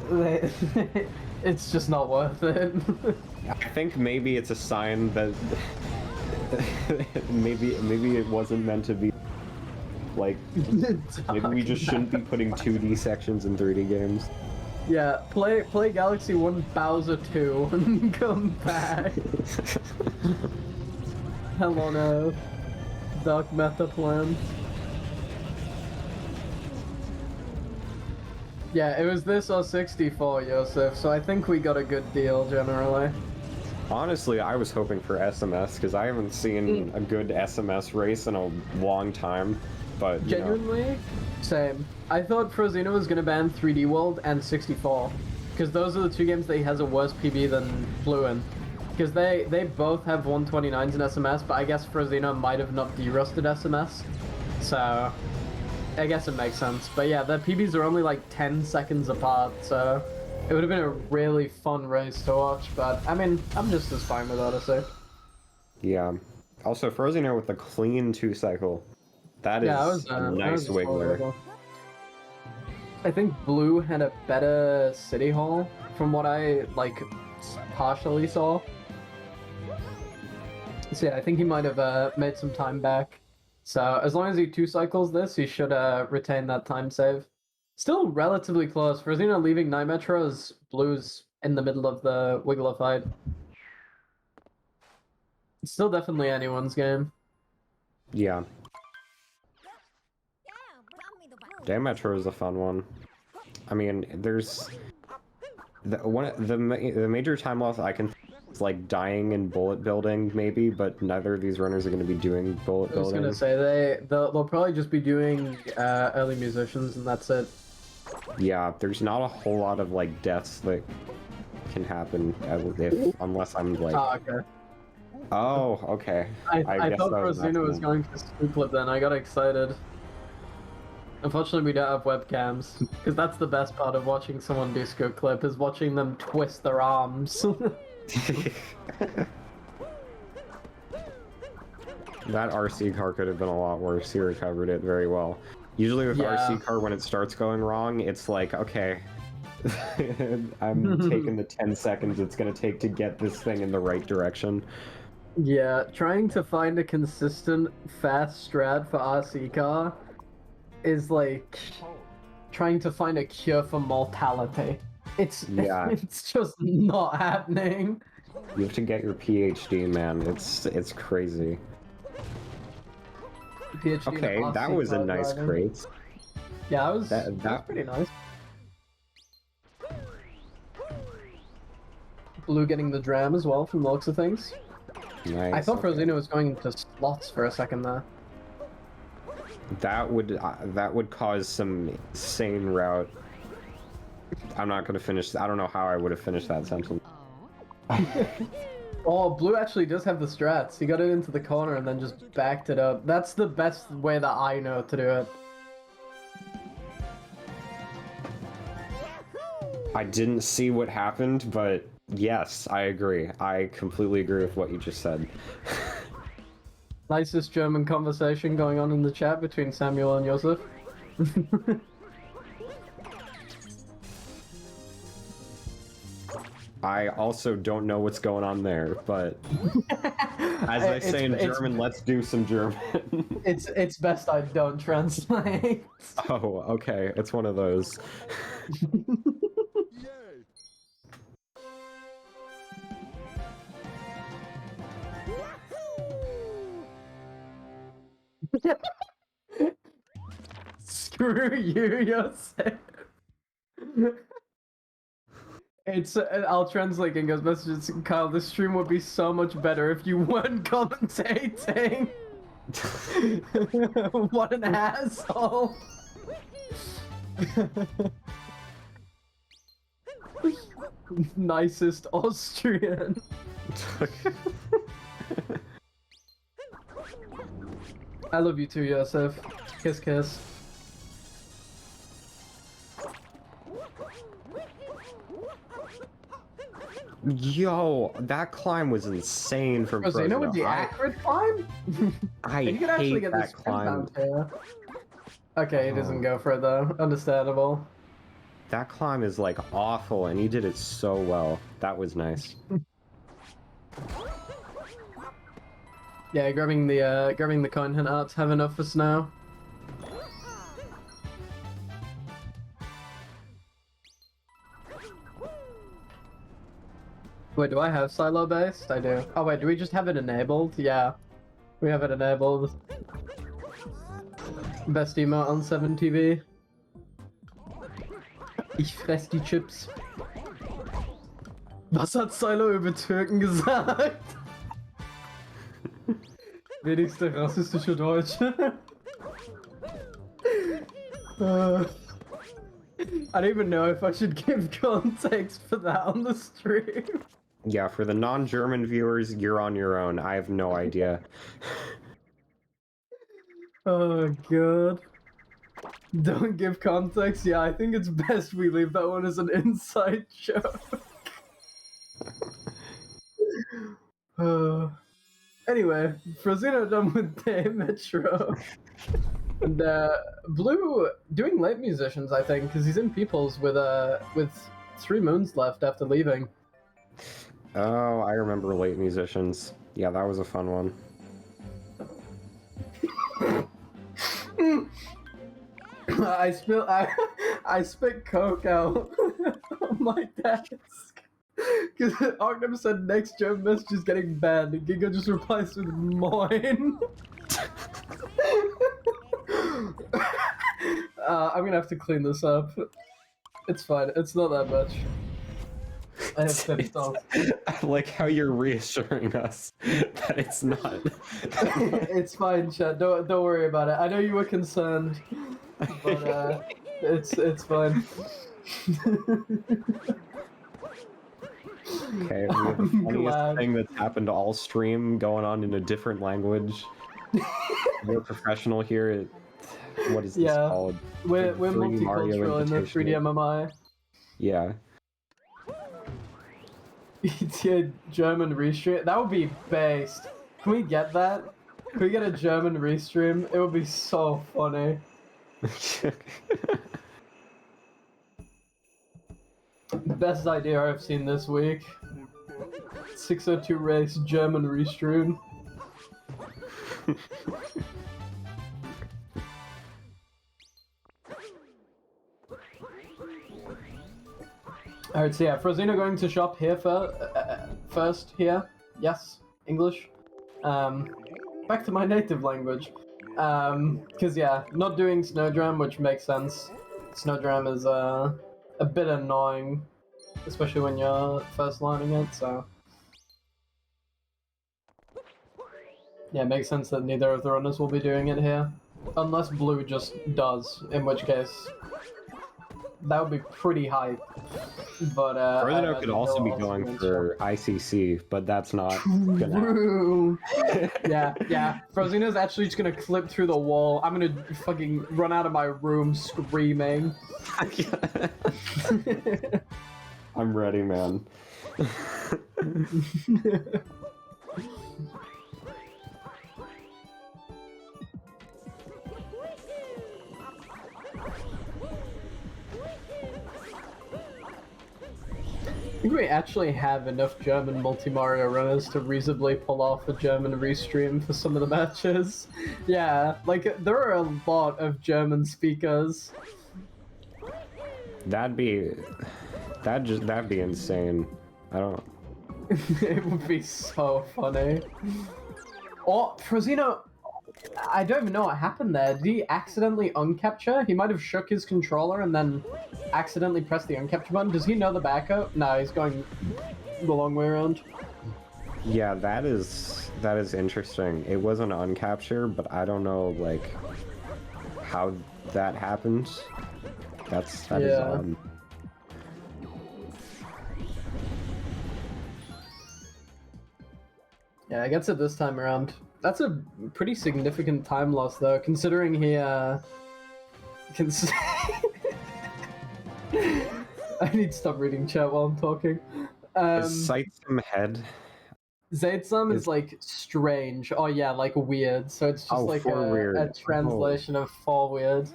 it's just not worth it.
I think maybe it's a sign that maybe it wasn't meant to be. Like maybe we just shouldn't be putting 2D sections in 3D games.
Yeah, play Galaxy 1 Bowser 2 and come back. Hell on Earth. Dark Meta Plan. Yeah, it was this or 64, Yosef, so I think we got a good deal generally.
Honestly, I was hoping for SMS because I haven't seen a good SMS race in a long time. But you know.
Genuinely, same. I thought Frozeno was gonna ban 3D World and 64, because those are the two games that he has a worse PB than Blue in. Because they both have 129s in SMS, but I guess Frozeno might have not derusted SMS, so I guess it makes sense. But yeah, their PBs are only like 10 seconds apart, so it would have been a really fun race to watch. But I mean, I'm just as fine with Odyssey.
Yeah. Also, Frozeno with the clean 2-cycle. That is a nice wiggler.
I think Blue had a better City Hall from what I partially saw. So yeah, I think he might have made some time back. So as long as he 2-cycles this, he should retain that time save. Still relatively close. Frozeno leaving Night Metro as Blue's in the middle of the Wiggler fight. It's still definitely anyone's game.
Yeah. Day Metro is a fun one. I mean, there's the major time loss I can is like dying and bullet building maybe, but neither of these runners are going to be doing bullet building.
I was gonna say they'll probably just be doing early musicians and that's it.
Yeah, there's not a whole lot of like deaths that can happen unless I'm like.
Oh, okay.
Oh, okay.
I
guess
thought
that was
Frozeno was going to scoop flip then. I got excited. Unfortunately, we don't have webcams, because that's the best part of watching someone do scoop clip, is watching them twist their arms.
That RC car could have been a lot worse. He recovered it very well. Usually with RC car, when it starts going wrong, it's like, okay, I'm taking the 10 seconds it's going to take to get this thing in the right direction.
Yeah, trying to find a consistent fast strat for RC car is like trying to find a cure for mortality. It's just not happening.
You have to get your PhD, man. It's crazy.
PhD
okay, that was a nice crate.
Yeah, that was pretty nice. Blue getting the dram as well from the looks of things.
Nice.
I thought Frozeno was going into slots for a second there.
That would cause some insane route. I'm not gonna finish. I don't know how I would have finished that sentence.
Oh, Blue actually does have the strats. He got it into the corner and then just backed it up. That's the best way that I know to do it.
I didn't see what happened, but yes, I agree. I completely agree with what you just said.
Nicest German conversation going on in the chat between Samuel and Joseph.
I also don't know what's going on there, but as I say in German, let's do some German.
It's best I don't translate.
Oh, okay. It's one of those.
Screw you, Yosef. It's I'll translate Gingo's messages. Kyle, this stream would be so much better if you weren't commentating. What an asshole. Nicest Austrian. I love you too, Yosef. Kiss, kiss.
Yo, that climb was insane from
Frozeno with the
Frozeno.
accurate climb?
I
You could actually
hate
get
that
this
climb.
down here. Okay, it doesn't go for it though. Understandable.
That climb is like awful, and he did it so well. That was nice.
Yeah, grabbing the coin handouts have enough for snow. Wait, do I have silo based? I do. Oh wait, do we just have it enabled? Yeah. We have it enabled. Best emote on 7TV. Ich fress die Chips. Was hat Silo über Türken gesagt? Wenigste rassistische Deutsche. I don't even know if I should give context for that on the stream.
Yeah, for the non-German viewers, you're on your own. I have no idea.
Oh god. Don't give context? Yeah, I think it's best we leave that one as an inside joke. Anyway, Frozeno done with Day Metro. And Blue doing late musicians, I think, because he's in Peoples with 3 moons left after leaving.
Oh, I remember Late Musicians. Yeah, that was a fun one.
I spit coke out on my desk. Because Ogden said next Joe message is getting banned, and Giga just replies with moin. I'm gonna have to clean this up. It's fine, it's not that much. I have finished off.
I like how you're reassuring us that it's not.
It's fine, Chad. Don't worry about it. I know you were concerned, but it's fine.
Okay, we have the
I'm
funniest
glad.
thing that's happened all stream going on in a different language. We're professional here. What is this
Yeah.
called?
We're
The free Mario
multicultural in the 3D
Invitational.
MMI.
Yeah.
It's a German restream. That would be based. Can we get that? Can we get a German restream? It would be so funny. Best idea I've seen this week. 602 race German restream. Alright, so yeah, Frozeno going to shop here first here. Yes, English. Back to my native language. Cause yeah, not doing Snowdram, which makes sense. Snowdram is a bit annoying, especially when you're first learning it, so. Yeah, it makes sense that neither of the runners will be doing it here. Unless Blue just does, in which case that would be pretty hype. But
Frozeno could also be going for ICC, but that's not gonna happen.
True. yeah. Frozeno's actually just gonna clip through the wall. I'm gonna fucking run out of my room screaming.
I'm ready, man.
I think we actually have enough German multi-Mario runners to reasonably pull off a German restream for some of the matches. Yeah, like, there are a lot of German speakers.
That'd be insane. I don't.
It would be so funny. Oh, Frozeno! I don't even know what happened there. Did he accidentally uncapture? He might have shook his controller and then accidentally pressed the uncapture button. Does he know the backup? No, he's going the long way around.
Yeah, that is interesting. It was an uncapture, but I don't know like how that happens. That is odd.
Yeah, I gets it this time around. That's a pretty significant time loss, though, considering he, I need to stop reading chat while I'm talking.
Is Sightsum head?
Zaidsum is like strange. Oh yeah, like weird. So it's just like a translation of for weird.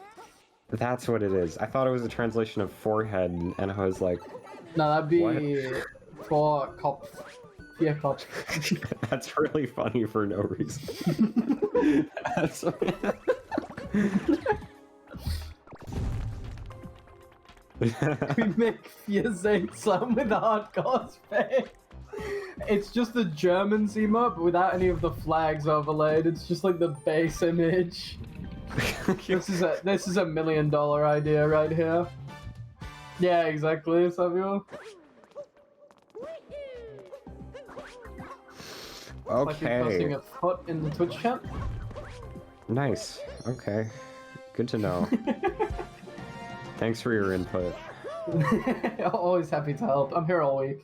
That's what it is. I thought it was a translation of forehead, and I was like,
no, that'd be for cop. Yeah, cop.
That's really funny for no reason. That's...
We make Zaidsum with a hard cosplay. It's just the German emote, but without any of the flags overlaid. It's just like the base image. This is a $1 million idea right here. Yeah, exactly, Samuel.
Okay.
Like you're posting a foot in the Twitch chat.
Nice. Okay. Good to know. Thanks for your input.
Always happy to help. I'm here all week.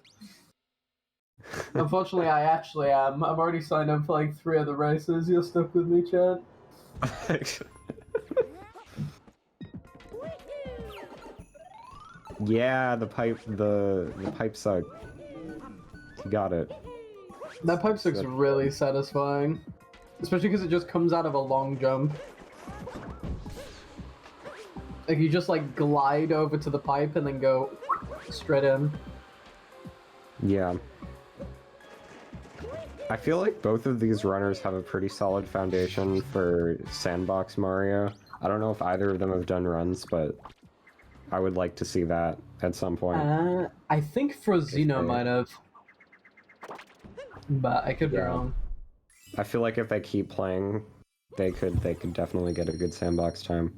Unfortunately, I actually am. I'm already signed up for like 3 of the races. You're stuck with me, Chad.
Yeah, the pipe suck. You got it.
That pipe suck's really satisfying. Especially because it just comes out of a long jump. Like you just like glide over to the pipe and then go straight in.
Yeah. I feel like both of these runners have a pretty solid foundation for Sandbox Mario. I don't know if either of them have done runs, but I would like to see that at some point.
I think Frozeno might have. But I could be wrong.
I feel like if they keep playing, they could definitely get a good Sandbox time.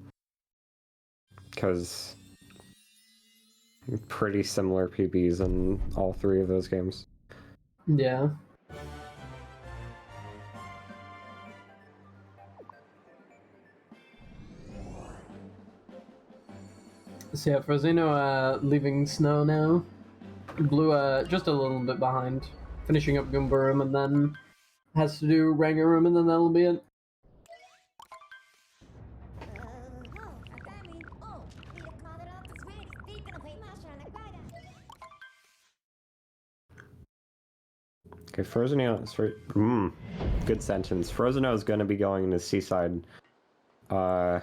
Because pretty similar PBs in all 3 of those games.
Yeah. So yeah, Frozeno leaving Snow now. Blue just a little bit behind. Finishing up Goomba Room and then has to do Ranger Room and then that'll be it.
Okay, Frozeno is good sentence. Frozeno is going to be going to Seaside. I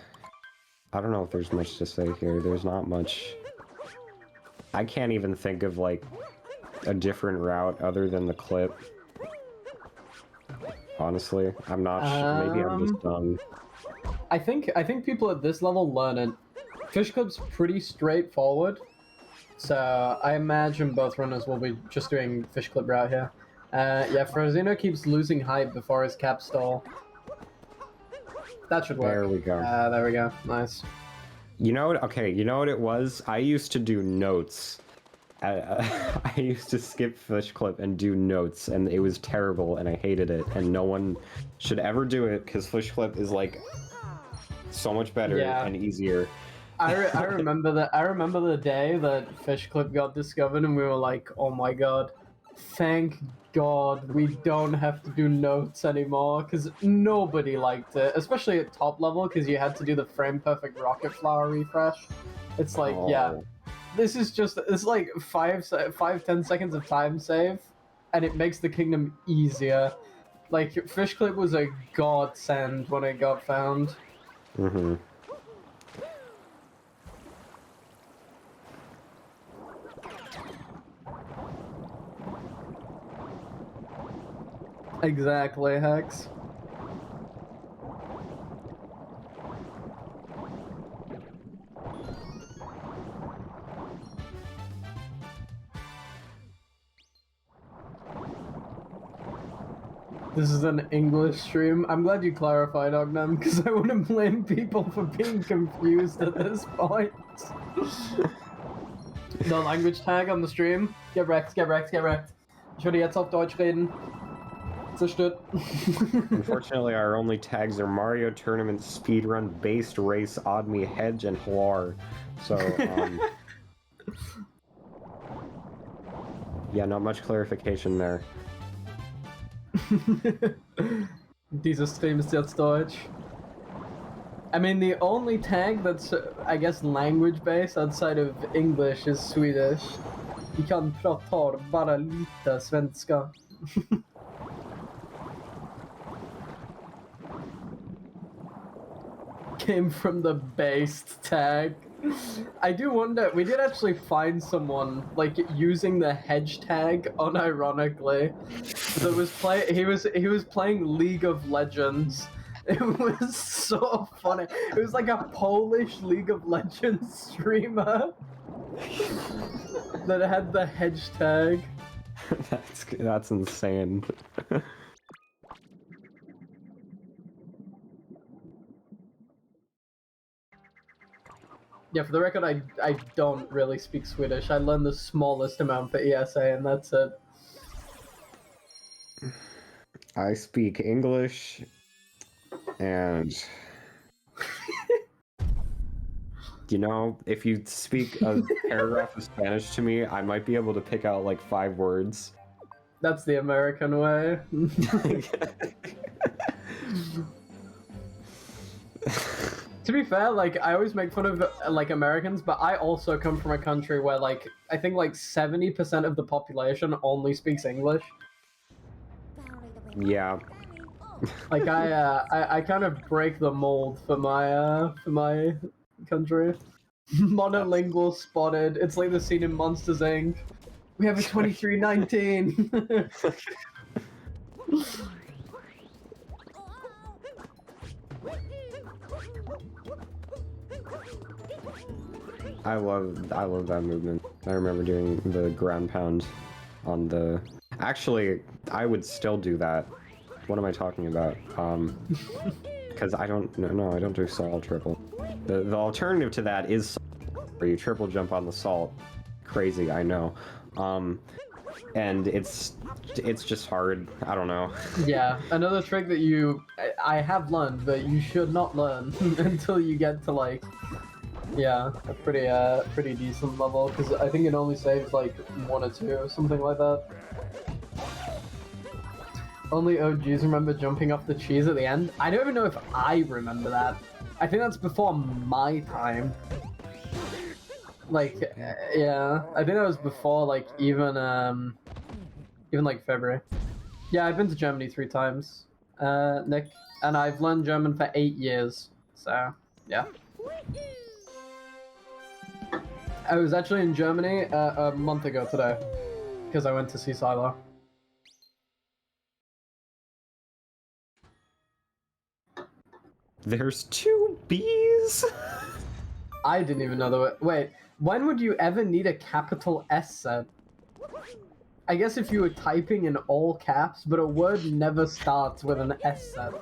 don't know if there's much to say here. There's not much. I can't even think of like a different route other than the clip. Honestly, I'm not sure. Maybe I'm just dumb.
I think people at this level learn it. Fish Clip's pretty straightforward, so I imagine both runners will be just doing Fish Clip route here. Yeah, Frozeno keeps losing height before his cap stall. That should work.
There we go.
There we go. Nice.
You know what? Okay, you know what it was? I used to do notes. I used to skip Fish Clip and do notes, and it was terrible, and I hated it, and no one should ever do it, because Fish Clip is, like, so much better and easier.
I remember that. I remember the day that Fish Clip got discovered, and we were like, "Oh my god, thank God we don't have to do notes anymore," because nobody liked it, especially at top level, because you had to do the frame perfect rocket flower refresh. It's like, yeah, this is just it's like 5-10 seconds of time save, and it makes the kingdom easier. Like Fish Clip was a godsend when it got found.
Mm-hmm.
Exactly, Hex. This is an English stream. I'm glad you clarified, Ognum, because I wouldn't blame people for being confused at this point. No language tag on the stream. Get wrecked, get wrecked, get wrecked. Ich würde jetzt auf Deutsch reden. Zerstört.
Unfortunately, our only tags are Mario Tournament, Speedrun, Based Race, Odd Me, Hedge, and Hlar. So, yeah, not much clarification there.
Dieser Stream ist jetzt Deutsch. I mean, the only tag that's, I guess, language-based outside of English is Swedish. Vi kan prata bara lite svenska. Came from the based tag. I do wonder, we did actually find someone, like, using the hedge tag unironically. That was he was playing League of Legends. It was so funny. It was like a Polish League of Legends streamer that had the hedge tag.
That's insane.
Yeah, for the record, I don't really speak Swedish. I learned the smallest amount for ESA, and that's it.
I speak English, and you know, if you speak a paragraph of Spanish to me, I might be able to pick out like 5 words.
That's the American way. To be fair, like, I always make fun of, like, Americans, but I also come from a country where, like, I think, like, 70% of the population only speaks English.
Yeah.
Like, I kind of break the mold for my country. Monolingual spotted. It's like the scene in Monsters, Inc. We have a 2319!
I love that movement. I remember doing the ground pound on the... Actually, I would still do that. What am I talking about? Because I don't... No, I don't do salt triple. The alternative to that is where you triple jump on the salt. Crazy, I know. And it's just hard. I don't know.
Yeah, another trick that I have learned, but you should not learn until you get to, like... Yeah, a pretty decent level, because I think it only saves like 1 or 2 or something like that. Only OGs remember jumping off the cheese at the end. I don't even know if I remember that. I think that's before my time. Like, yeah, I think that was before like even like February. Yeah, I've been to Germany 3 times, Nick, and I've learned German for 8 years. So, yeah. I was actually in Germany a month ago today, because I went to see Silo.
There's 2 bees?
I didn't even know that. Wait, when would you ever need a capital S set? I guess if you were typing in all caps, but a word never starts with an S set.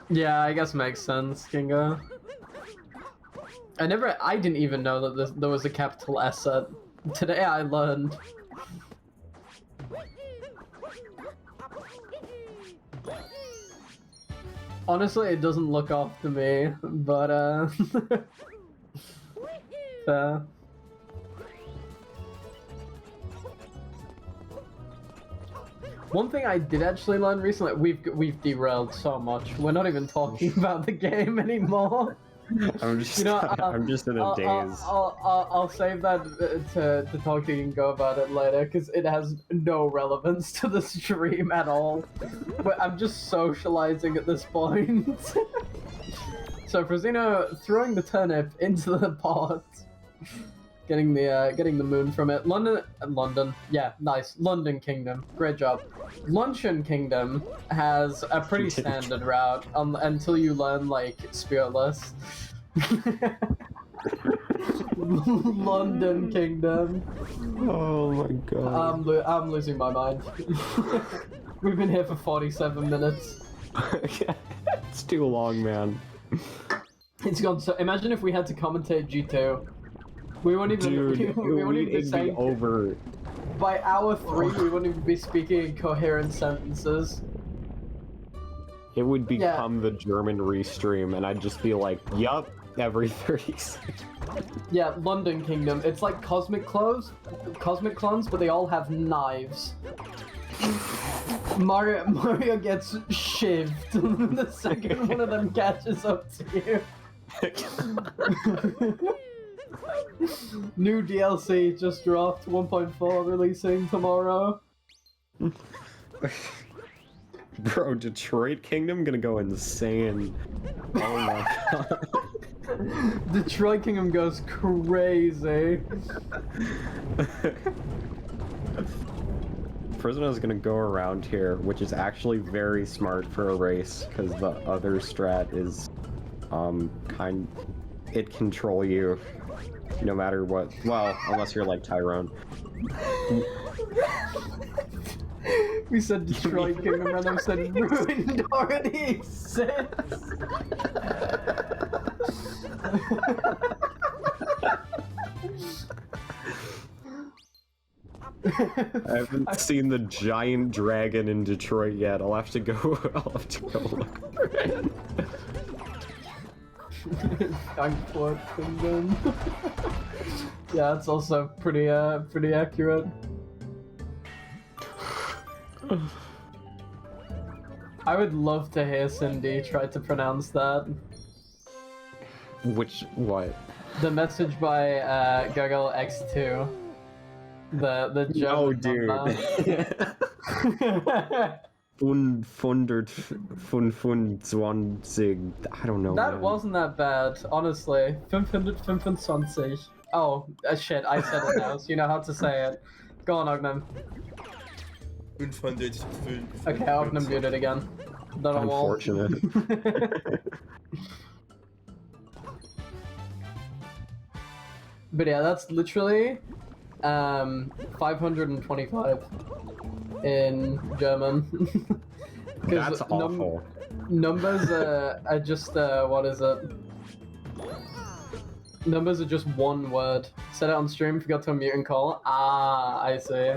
Yeah, I guess makes sense, Kingo. I didn't even know that there was a capital S set. Today I learned. Honestly, it doesn't look off to me, but fair. One thing I did actually learn recently, we've derailed so much. We're not even talking about the game anymore.
I'm just,
You know,
I'm just in a daze.
I'll save that to talk to you and go about it later, because it has no relevance to the stream at all. But I'm just socializing at this point. So Frozeno throwing the turnip into the pot. Getting the moon from it. London. Yeah, nice. London Kingdom. Great job. Luncheon Kingdom has a pretty standard route until you learn like Spiritless. London Kingdom.
Oh my god.
I'm losing my mind. We've been here for 47 minutes.
It's too long, man.
It's gone so. Imagine if we had to commentate G2. We won't even.
Dude,
we won't even be
it'd be
saying.
over.
By hour 3, we wouldn't even be speaking in coherent sentences.
It would become the German restream, and I'd just be like, yup, every 30 seconds.
Yeah, London Kingdom. It's like Cosmic Clones, but they all have knives. Mario gets shivved the second one of them catches up to you. New DLC just dropped, 1.4 releasing tomorrow.
Bro, Detroit Kingdom gonna go insane. Oh my god.
Detroit Kingdom goes crazy.
Frozeno's gonna go around here, which is actually very smart for a race, because the other strat is, it control you, no matter what. Well, unless you're like Tyrone.
We said Detroit Kingdom, and I said ruined already exists.
I haven't seen the giant dragon in Detroit yet. I'll have to go look for it.
Frankfurt Kingdom. Yeah, it's also pretty accurate. I would love to hear Cindy try to pronounce that.
What?
The message by BlueX2. The German
dude. Unfundert 25. I don't know.
That
man.
wasn't that bad, honestly. 525. Oh, shit, I said it now, so you know how to say it. Go on, Ognem.
505.
Okay, Ognem muted again. Not a wall.
Unfortunate.
But yeah, that's literally 525 in German.
That's awful.
Numbers are just what is it? Numbers are just one word. Said it on stream, forgot to unmute and call. Ah, I see.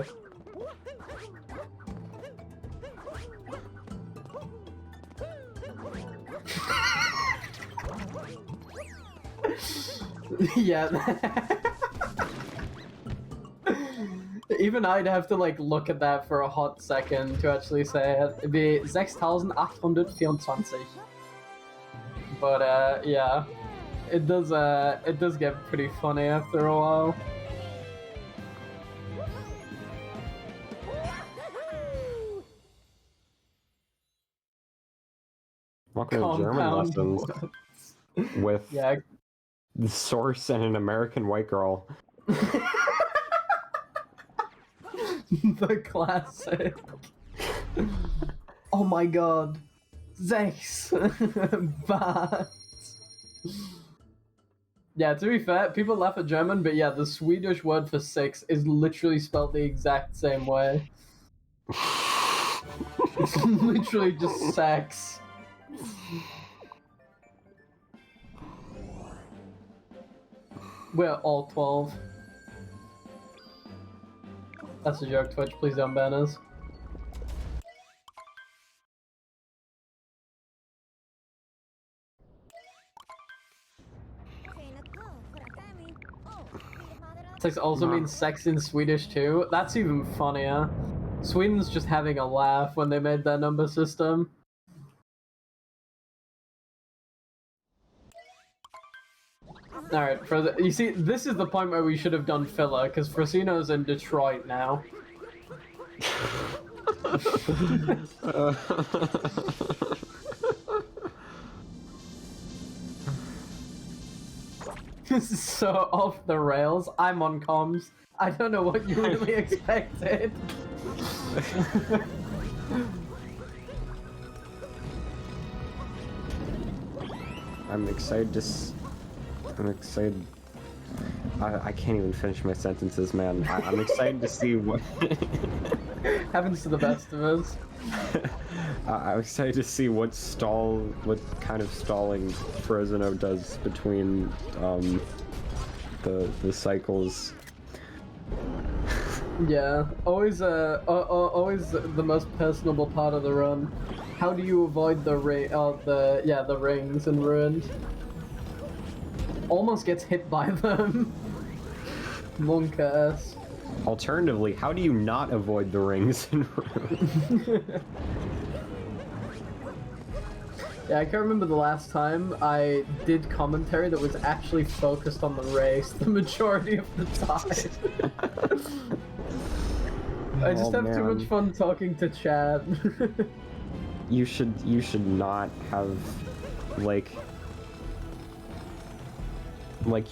Yeah. Even I'd have to like look at that for a hot second to actually say it. It'd be 6824. But yeah, it does get pretty funny after a while.
Welcome to German
Compound
lessons with
Yeah.
the source and an American white girl.
The classic. Oh my god. 6 Bad. Yeah, to be fair, people laugh at German, but yeah, the Swedish word for 6 is literally spelled the exact same way. It's literally just sex. We're all 12. That's a joke, Twitch. Please don't ban us. Sex also means sex in Swedish too. That's even funnier. Sweden's just having a laugh when they made their number system. Alright, you see, this is the point where we should have done filler, because Frozeno's in Detroit now. This is so off the rails. I'm on comms. I don't know what you really expected.
I'm excited to. I'm excited. I can't even finish my sentences, man. I'm excited to see what.
Happens to the best of us.
I'm excited to see what kind of stalling Frozeno does between the cycles.
Yeah, always always the most personable part of the run. How do you avoid the the rings and ruined? Almost gets hit by them. Monk ass.
Alternatively, how do you not avoid the rings and ruins?
Yeah, I can't remember the last time I did commentary that was actually focused on the race the majority of the time. I just have too much fun talking to chat.
You should not have like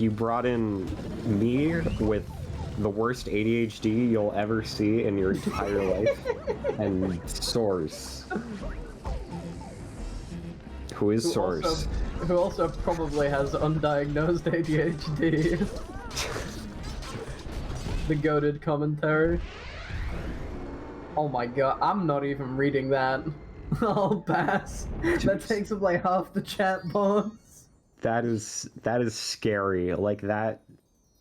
you brought in me with the worst ADHD you'll ever see in your entire life, and Source, who is Source,
who also probably has undiagnosed ADHD. The goated commentary. Oh my god, I'm not even reading that. I'll pass. That takes up like half the chat box.
That is scary. Like that.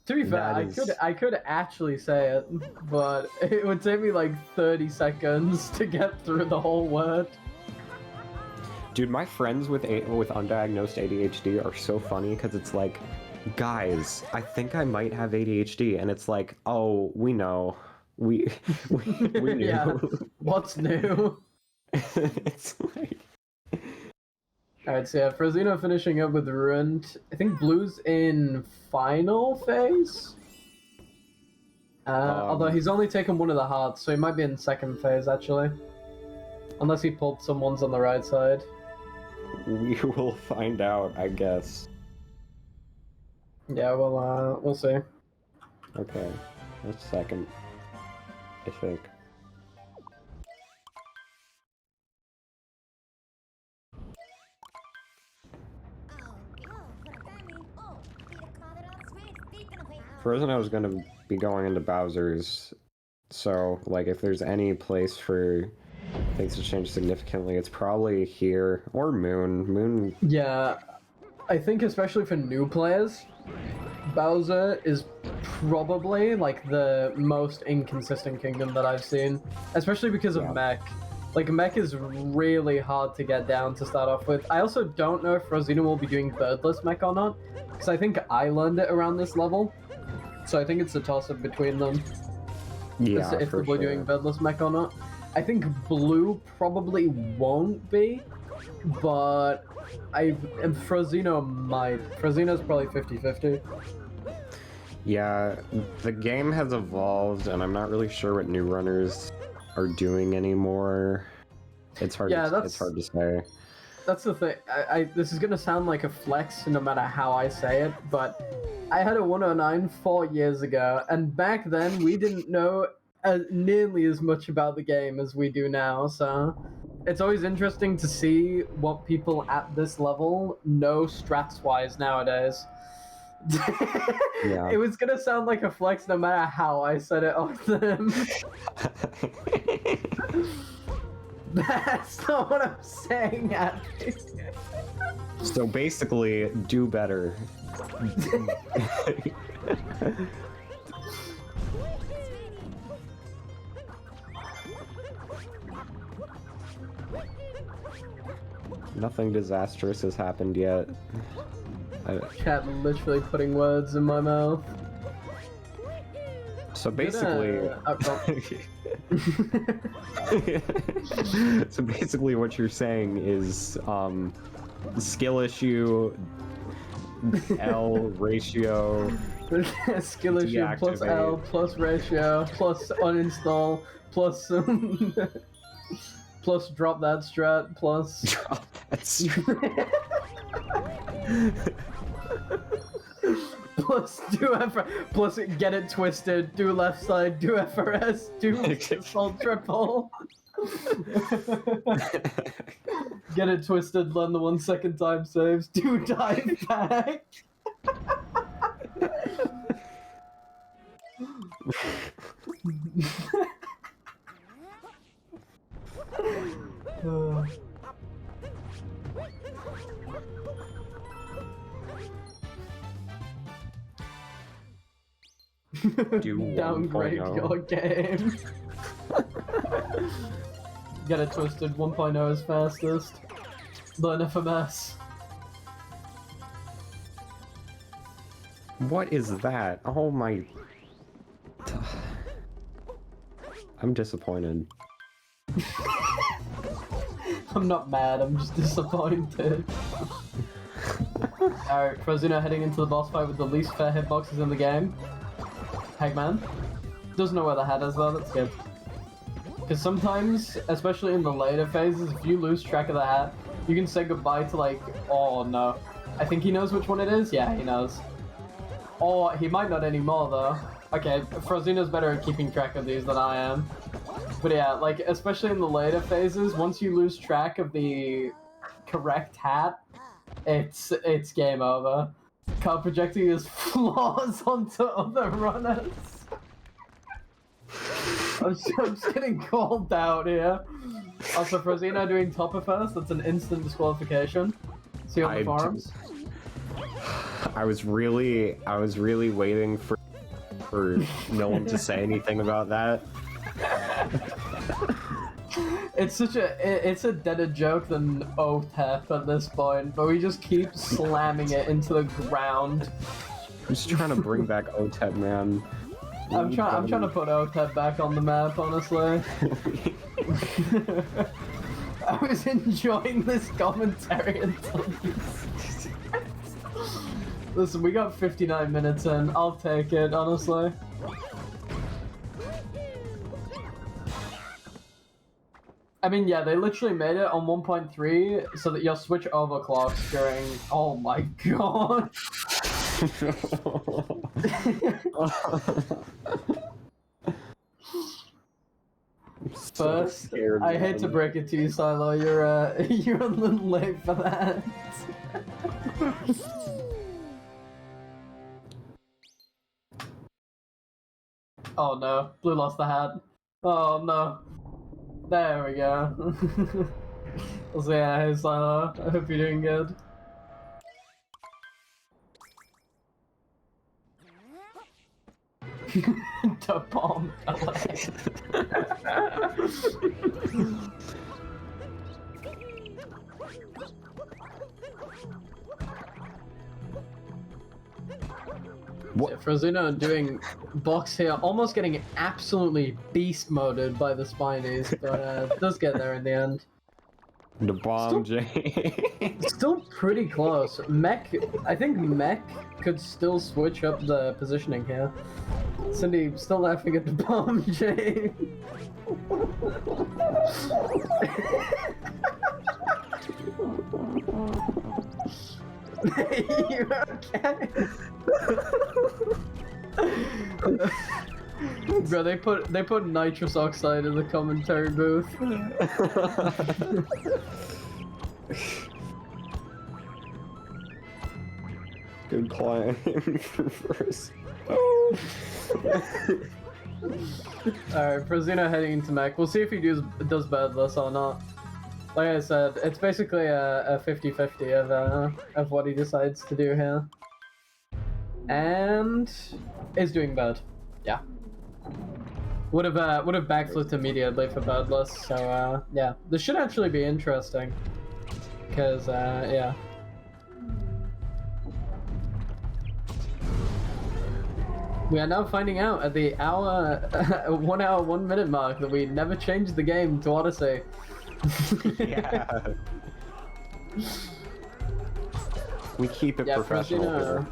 To be fair, I could actually say it, but it would take me like 30 seconds to get through the whole word.
Dude, my friends with undiagnosed ADHD are so funny because it's like, guys, I think I might have ADHD, and it's like, oh, we know, we knew.
Yeah. What's new?
It's like.
Alright, so yeah, Frozeno finishing up with Ruined. I think Blue's in final phase? Although he's only taken one of the hearts, so he might be in second phase, actually. Unless he pulled some ones on the right side.
We will find out, I guess.
Yeah, we'll see.
Okay, that's second, I think. Frozeno is going to be going into Bowser's, so like if there's any place for things to change significantly, it's probably here or Moon.
Yeah, I think especially for new players, Bowser is probably like the most inconsistent kingdom that I've seen, especially because of Mech. Like, Mech is really hard to get down to start off with. I also don't know if Frozeno will be doing Birdless Mech or not, because I think I learned it around this level. So I think it's a toss-up between them.
Yeah,
if they're doing Birdless Mech or not. I think Blue probably won't be, but Frozeno might. Frozeno's probably 50-50.
Yeah, the game has evolved, and I'm not really sure what new runners are doing anymore. It's hard. It's hard to say.
That's the thing. This is gonna sound like a flex, no matter how I say it, but I had a 109 4 years ago, and back then we didn't know nearly as much about the game as we do now. So it's always interesting to see what people at this level know strats-wise nowadays.
Yeah.
It was gonna sound like a flex no matter how I said it of them. That's not what I'm saying, Abby.
So basically, do better. Nothing disastrous has happened yet.
Chat literally putting words in my mouth.
So basically, so basically, what you're saying is skill issue, L ratio,
skill issue plus L plus ratio plus uninstall plus plus drop that strat plus
drop that strat.
plus do plus get it twisted, do left side, do FRS, do assault triple. Get it twisted, learn the 1 second time saves, do dive back.
Do
Downgrade
1.0.
your game. Get it twisted, 1.0 is fastest. Learn FMS.
What is that? Oh my... I'm disappointed.
I'm not mad, I'm just disappointed. Alright, Frozeno heading into the boss fight with the least fair hitboxes in the game. Hagman. Doesn't know where the hat is though, that's good. Because sometimes, especially in the later phases, if you lose track of the hat, you can say goodbye to like, oh no. I think he knows which one it is? Yeah, he knows. Or he might not anymore though. Okay, Frozeno's better at keeping track of these than I am. But yeah, like, especially in the later phases, once you lose track of the correct hat, it's game over. Card projecting his flaws onto other runners. I'm just getting called out here. Also, Frozeno doing topper first, that's an instant disqualification. See on the forums.
I was really waiting for no one to say anything about that.
It's a deader joke than OTEP at this point, but we just keep slamming it into the ground.
I'm just trying to bring back OTEP, man.
I'm trying to put OTEP back on the map, honestly. I was enjoying this commentary until these. Listen, we got 59 minutes in. I'll take it, honestly. I mean, yeah, they literally made it on 1.3 so that your Switch overclocks during... Oh my god! First,
scared,
I hate
man.
to break it to you, Silo, you're a little late for that. Oh no, Blue lost the hat. Oh no. There we go. So yeah, hey Silo, I hope you're doing good. The bomb.
What?
Yeah, Frozeno doing box here, almost getting absolutely beast moded by the Spinies, but does get there in the end.
The bomb, Jay.
Still pretty close. Mech, I think Mech could still switch up the positioning here. Cindy still laughing at the bomb, Jay. You okay? Bro, they put nitrous oxide in the commentary booth.
Good climb for first.
Alright, Frozeno heading into mech. We'll see if he does badless or not. Like I said, it's basically a 50-50 of what he decides to do here. And is doing bad. Yeah. Would have backflipped immediately for badless, so yeah. This should actually be interesting. Cause yeah. We are now finding out at the 1 hour 1 minute mark that we never changed the game to Odyssey.
Yeah. We keep it professional here.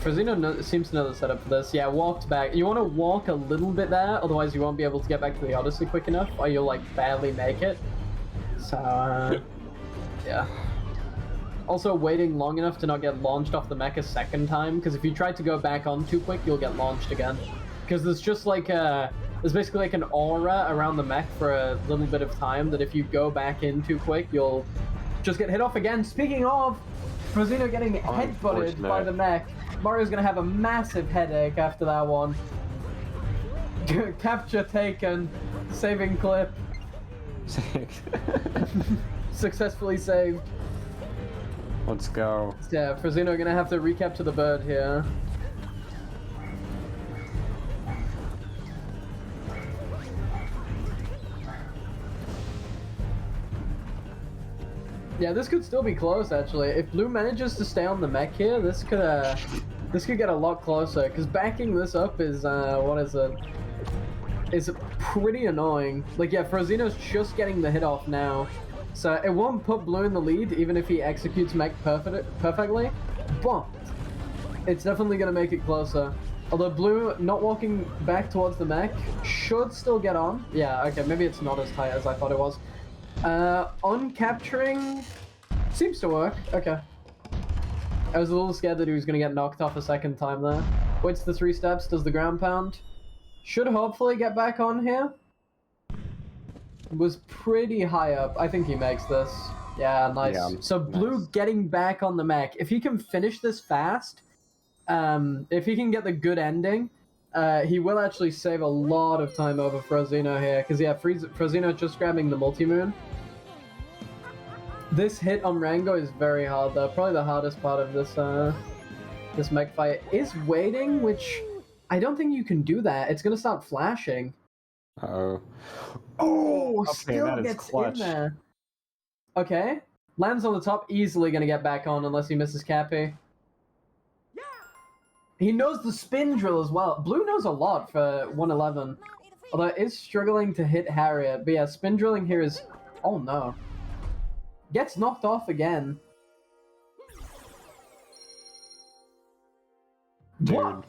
Frozeno seems to know the setup for this. Yeah, walked back. You want to walk a little bit there, otherwise you won't be able to get back to the Odyssey quick enough, or you'll like barely make it. So, yeah. Also waiting long enough to not get launched off the mech a second time, because if you try to go back on too quick, you'll get launched again. Because there's just like there's basically like an aura around the mech for a little bit of time that if you go back in too quick, you'll just get hit off again. Speaking of, Frozeno getting headbutted by the mech. Mario's gonna have a massive headache after that one. Capture taken, saving clip. Successfully saved.
Let's go.
Yeah, Frozeno gonna have to recapture the bird here. Yeah, this could still be close actually. If Blue manages to stay on the mech here, this could get a lot closer. Because backing this up is what is it? Is pretty annoying. Like yeah, Frozeno's just getting the hit off now, so it won't put Blue in the lead even if he executes mech perfectly. But it's definitely gonna make it closer. Although Blue not walking back towards the mech should still get on. Yeah, okay, maybe it's not as tight as I thought it was. On capturing seems to work. Okay. I was a little scared that he was gonna get knocked off a second time there. Waits the 3 steps, does the ground pound. Should hopefully get back on here. Was pretty high up. I think he makes this. Yeah, nice. Yeah, so Blue getting back on the mech. If he can finish this fast, if he can get the good ending, he will actually save a lot of time over Frozeno here. Because yeah, Frozeno just grabbing the multi-moon. This hit on Rango is very hard though. Probably the hardest part of this mech fight is waiting, which I don't think you can do that. It's gonna start flashing.
Uh-oh.
Oh,
okay,
still gets clutch in there. Okay. Lands on the top, easily gonna get back on unless he misses Cappy. Yeah. He knows the spin drill as well. Blue knows a lot for 111. Although it is struggling to hit Harriet. But yeah, spin drilling here is... Oh no. Gets knocked off again.
Dude.
What?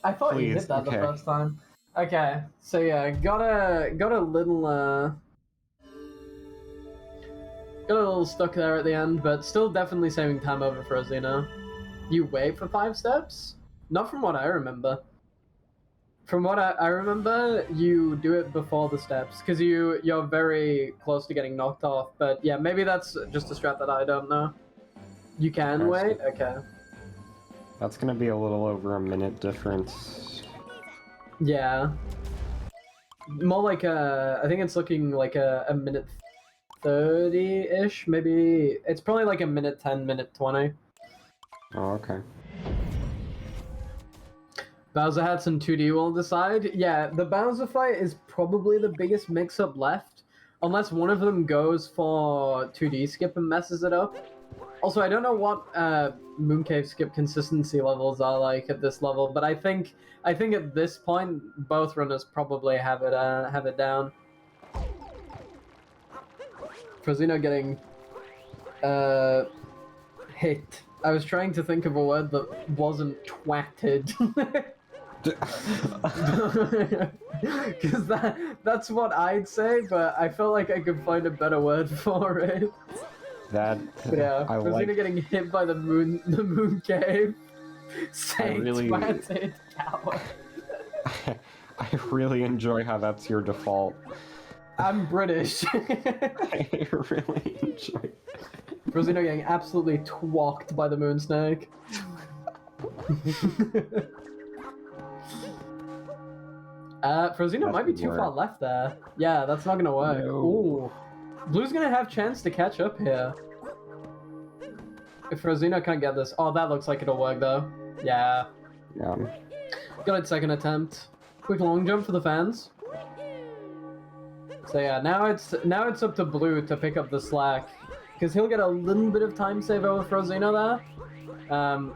I thought you hit that the first time. Okay, so yeah, got a little stuck there at the end, but still definitely saving time over Frozeno. You wait for 5 steps? Not from what I remember. From what I remember, you do it before the steps, because you're very close to getting knocked off, but yeah, maybe that's just a strat that I don't know. You can wait? Okay.
That's gonna be a little over a minute difference.
Yeah. More like I think it's looking like a minute 30-ish, maybe. It's probably like a minute 10, minute 20.
Oh, okay.
Bowser hats and 2D will decide. Yeah, the Bowser fight is probably the biggest mix-up left, unless one of them goes for 2D skip and messes it up. Also, I don't know what Mooncave skip consistency levels are like at this level, but I think at this point both runners probably have it down. Frozeno getting hit. I was trying to think of a word that wasn't twatted. Because that's what I'd say, but I felt like I could find a better word for it.
Yeah,
Frozeno getting hit by the moon cave. Saying
really...
twatted coward.
I really enjoy how that's your default.
I'm British.
I really enjoy it.
Frozeno getting absolutely twacked by the moon snake. Frozeno might be too far left there. Yeah, that's not gonna work. No. Ooh. Blue's gonna have chance to catch up here. If Frozeno can't get this... Oh, that looks like it'll work though. Yeah.
Yeah.
Got it, second attempt. Quick long jump for the fans. So yeah, now it's up to Blue to pick up the slack. Because he'll get a little bit of time save over Frozeno there.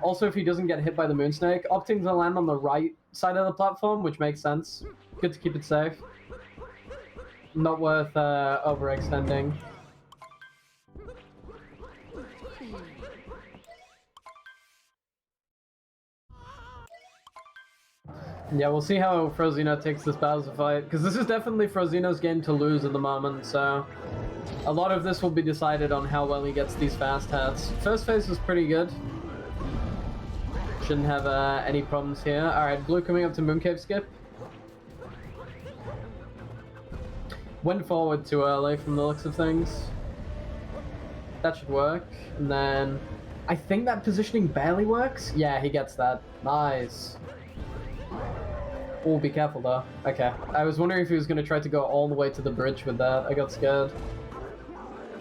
Also, if he doesn't get hit by the moon snake, opting to land on the right side of the platform, which makes sense. Good to keep it safe. Not worth overextending. Yeah, we'll see how Frozeno takes this Bowser fight, because this is definitely Frozeno's game to lose at the moment, so A lot of this will be decided on how well he gets these fast hats. First phase was pretty good. Shouldn't have any problems here. Alright, Blue coming up to Mooncave skip. Went forward too early from the looks of things. That should work. And then I think that positioning barely works. Yeah, he gets that. Nice. Oh, be careful though. Okay. I was wondering if he was going to try to go all the way to the bridge with that. I got scared.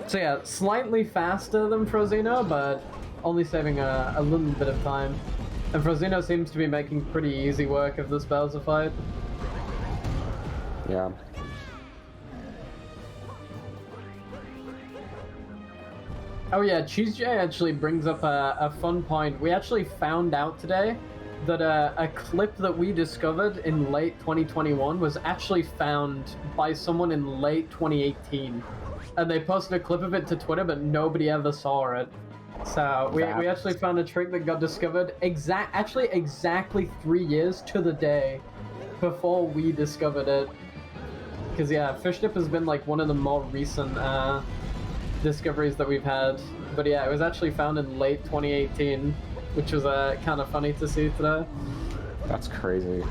So yeah, slightly faster than Frozeno, but only saving a little bit of time. And Frozeno seems to be making pretty easy work of this Bowser fight.
Yeah.
Oh yeah, CheeseJ actually brings up a fun point. We actually found out today that a clip that we discovered in late 2021 was actually found by someone in late 2018. And they posted a clip of it to Twitter, but nobody ever saw it. So we actually found a trick that got discovered exactly 3 years to the day before we discovered it. Because yeah, Fish Dip has been like one of the more recent discoveries that we've had. But yeah, it was actually found in late 2018, which was kind of funny to see today.
That's crazy.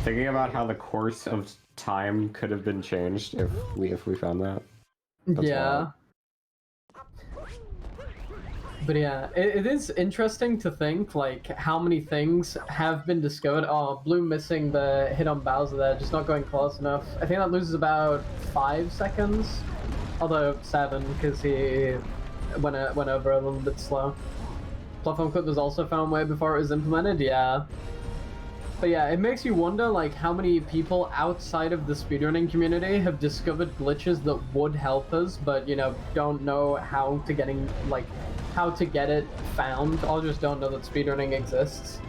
Thinking about how the course of time could have been changed if we found that. That's
yeah.
wild.
But yeah, it is interesting to think like how many things have been discovered. Oh, Blue missing the hit on Bowser there, just not going close enough. I think that loses about 5 seconds, although 7 because he went over a little bit slow. Platform clip was also found way before it was implemented. Yeah. But yeah, it makes you wonder like how many people outside of the speedrunning community have discovered glitches that would help us, but you know, don't know how to get it found, or just don't know that speedrunning exists.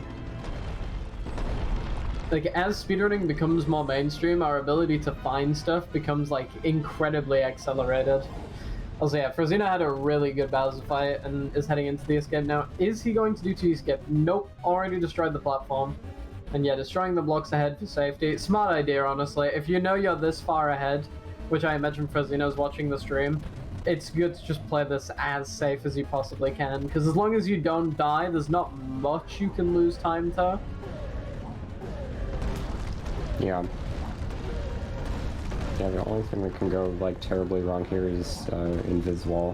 Like, as speedrunning becomes more mainstream, our ability to find stuff becomes like incredibly accelerated. Also, yeah, Frozeno had a really good Bowser fight and is heading into the escape now. Is he going to do T-skip? Nope, already destroyed the platform. And yeah, destroying the blocks ahead for safety. Smart idea, honestly. If you know you're this far ahead, which I imagine Frozeno's watching the stream, it's good to just play this as safe as you possibly can, because as long as you don't die, there's not much you can lose time to.
Yeah. Yeah, the only thing that can go like terribly wrong here is Invis Wall.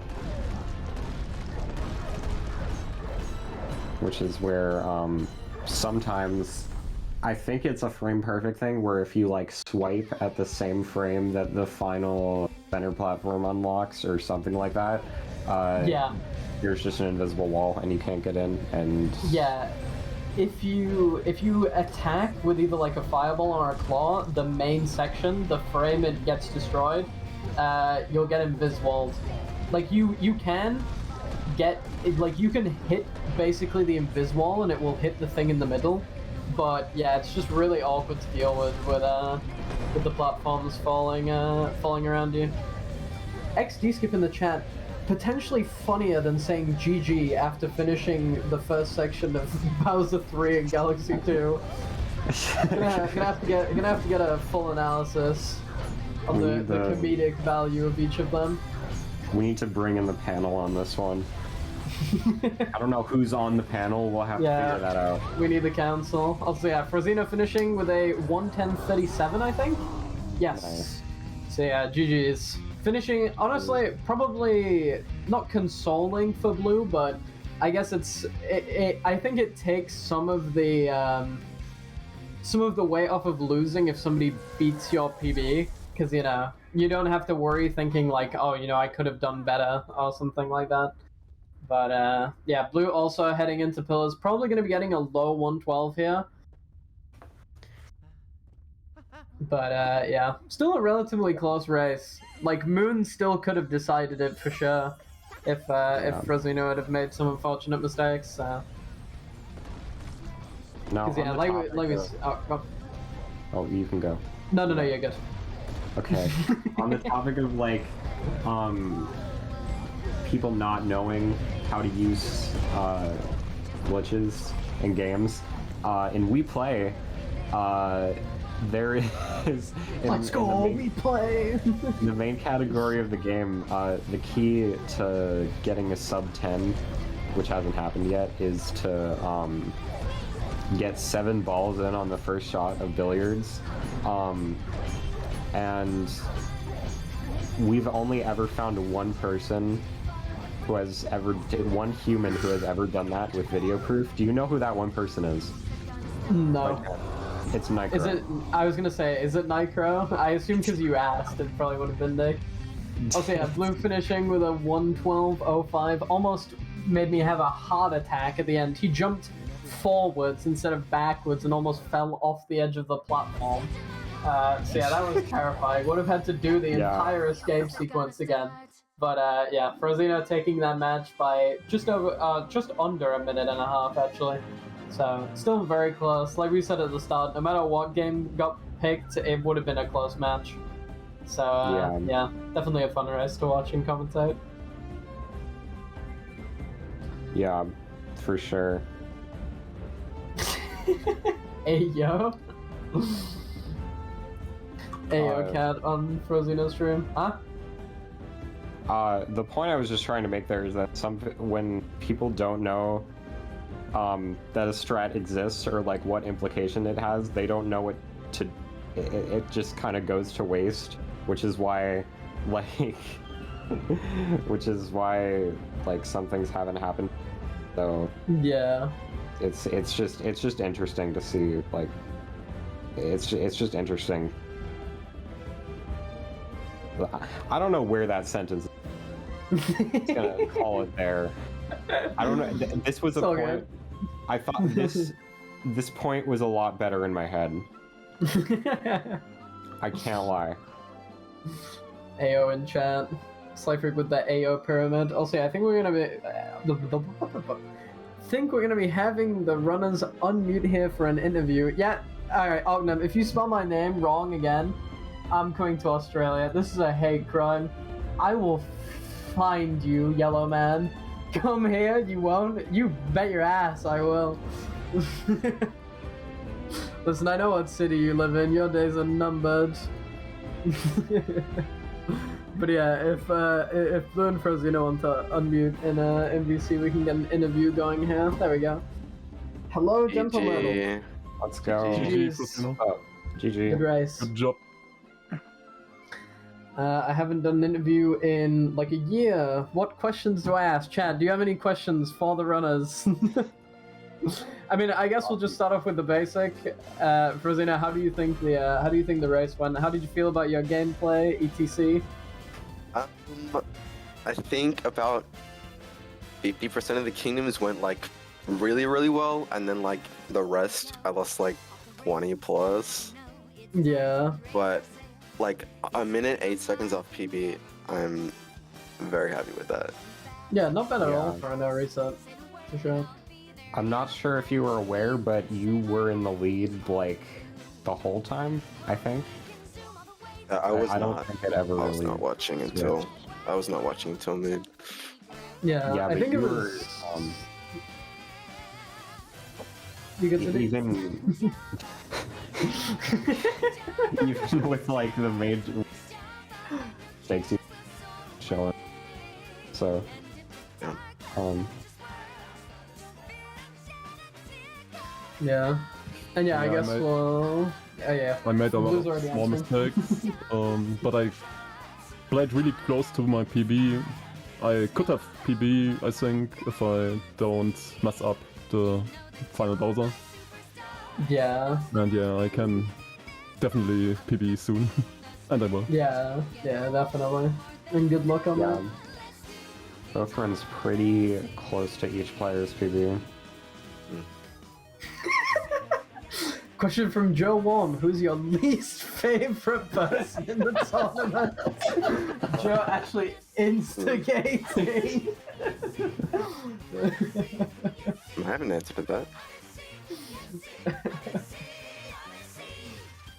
Which is where sometimes I think it's a frame perfect thing where if you like swipe at the same frame that the final center platform unlocks or something like that,
yeah,
there's just an invisible wall and you can't get in. And
yeah, if you attack with either like a fireball or a claw, the main section, the frame it gets destroyed, you'll get invis-walled. Like you can get like you can hit basically the invis wall and it will hit the thing in the middle. But yeah, it's just really awkward to deal with the platforms falling around you. XD skip in the chat, potentially funnier than saying GG after finishing the first section of Bowser 3 and Galaxy 2. gonna have to get a full analysis of the comedic value of each of them.
We need to bring in the panel on this one. I don't know who's on the panel, we'll have to figure that out.
We need the council. Also, yeah, Frozeno finishing with a 1:10:37, I think? Yes. Nice. So yeah, GG's. Finishing, honestly, probably not consoling for Blue, but I guess I think it takes some of the weight off of losing if somebody beats your PB, because, you know, you don't have to worry thinking like, oh, you know, I could have done better or something like that. But yeah, Blue also heading into Pillars, probably going to be getting a low 112 here. But yeah, still a relatively close race. Like, Moon still could have decided it for sure if Frozeno would have made some unfortunate mistakes. No,
yeah, oh, you can go.
No, you're good.
Okay. On the topic of like, people not knowing how to use glitches in games, in We Play, there is.
Let's go, we play.
In the main category of the game, the key to getting a sub 10, which hasn't happened yet, is to get 7 balls in on the first shot of billiards. And we've only ever found one person who has ever one human who has ever done that with video proof. Do you know who that one person is?
No.
It's Nitro.
Is it? I was gonna say, is it Nitro? I assume because you asked, it probably would have been Nick. Okay, yeah, Blue finishing with a 112.05 almost made me have a heart attack at the end. He jumped forwards instead of backwards and almost fell off the edge of the platform. So yeah, that was terrifying. Would have had to do the entire escape sequence again. But yeah, Frozeno taking that match by just under a minute and a half actually. So still very close. Like we said at the start, no matter what game got picked, it would have been a close match. So yeah, definitely a fun race to watch and commentate.
Yeah, for sure.
Ayo. Ayo cat on Frozeno's stream. Huh?
The point I was just trying to make there is that when people don't know that a strat exists or like what implication it has, they don't know what to. It just kind of goes to waste, which is why, like, some things haven't happened. So
yeah,
it's just interesting to see. Like, it's just interesting. I don't know where that sentence. It's gonna call it there. I don't know. This was a point.
Good.
I thought this point was a lot better in my head. I can't lie.
AO in chat. Slyfreak with the AO pyramid. Also, yeah, I think we're gonna be having the runners unmute here for an interview. Yeah. All right, Ognum. If you spell my name wrong again, I'm coming to Australia. This is a hate crime. I will find you, yellow man. Come here, you won't? You bet your ass I will. Listen, I know what city you live in. Your days are numbered. But yeah, if Blue and Frozeno want to unmute in MVC, we can get an interview going here. There we go. Hello, gentlemen.
Let's go.
GG.
Oh, GG.
Good race.
Good job.
I haven't done an interview in like a year. What questions do I ask? Chad, do you have any questions for the runners? I mean, I guess we'll just start off with the basic. Frozeno, how do you think the race went? How did you feel about your gameplay, etc?
I think about 50% of the kingdoms went like really, really well, and then like the rest, I lost like 20 plus.
Yeah.
But like a minute 8 seconds off PB, I'm very happy with that.
Yeah, not bad at all for a no reset, for sure.
I'm not sure if you were aware, but you were in the lead like the whole time, I think.
I was not watching until mid.
Yeah, I think it was. You get the
even with like the major stakes you showing. So
yeah. And yeah, I guess
I made a lot of small mistakes, but I played really close to my PB. I could have PB, I think, if I don't mess up the final Bowser.
Yeah.
And yeah, I can definitely PB soon. And I will.
Yeah, definitely. And good luck on that.
Both runs pretty close to each player's PB.
Question from Joe Wong: who's your least favorite person in the tournament? Joe actually instigating.
I haven't answered that. I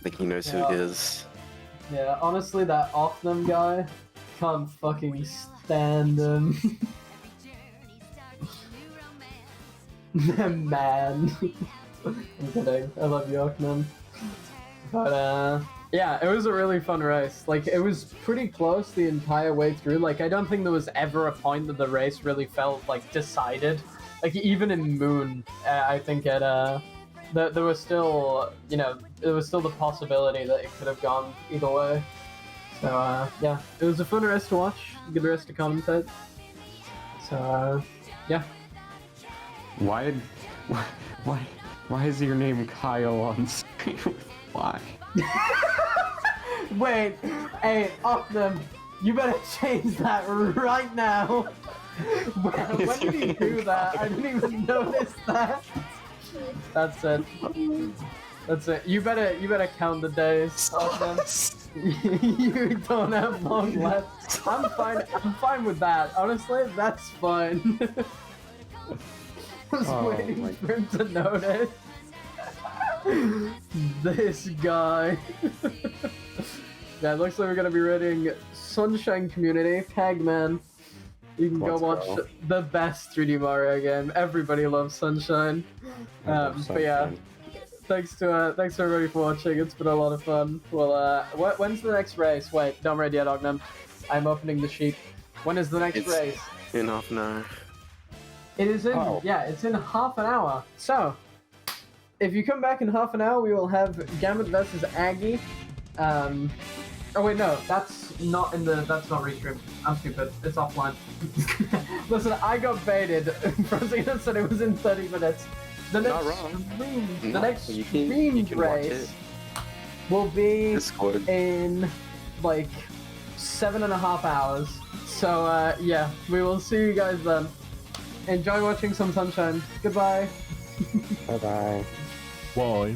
think he knows who it is.
Yeah, honestly, that Ochnum guy, can't fucking stand him. Man. I'm kidding. I love you, Ochnum. But yeah, it was a really fun race. Like, it was pretty close the entire way through. Like, I don't think there was ever a point that the race really felt like decided. Like, even in Moon, I think there was still, you know, there was still the possibility that it could have gone either way. So yeah, it was a fun race to watch, good race to commentate. So yeah.
Why is your name Kyle on screen? Why?
Wait, hey, Opnum, you better change that right now. When did he do that? I didn't even notice that. That's it. That's it. You better count the days, Opnum. You don't have long left. I'm fine with that. Honestly, that's fine. I was waiting for him to notice. This guy. Yeah, it looks like we're gonna be rating Sunshine Community, Pegman. You can go watch the best 3D Mario game. Everybody loves Sunshine. But yeah, thanks to everybody for watching. It's been a lot of fun. Well, when's the next race? Wait, don't ready yet, Ognum. I'm opening the sheet. When is the next race?
In half an hour.
It is in, yeah, it's in half an hour. So, if you come back in half an hour, we will have Gambit versus Aggie. Oh wait, no, that's not restreamed. I'm stupid. It's offline. Listen, I got baited. Frozeno said it was in 30 minutes. The next streamed race will be in like 7.5 hours. So yeah, we will see you guys then. Enjoy watching some sunshine. Goodbye.
Bye bye.
Bye.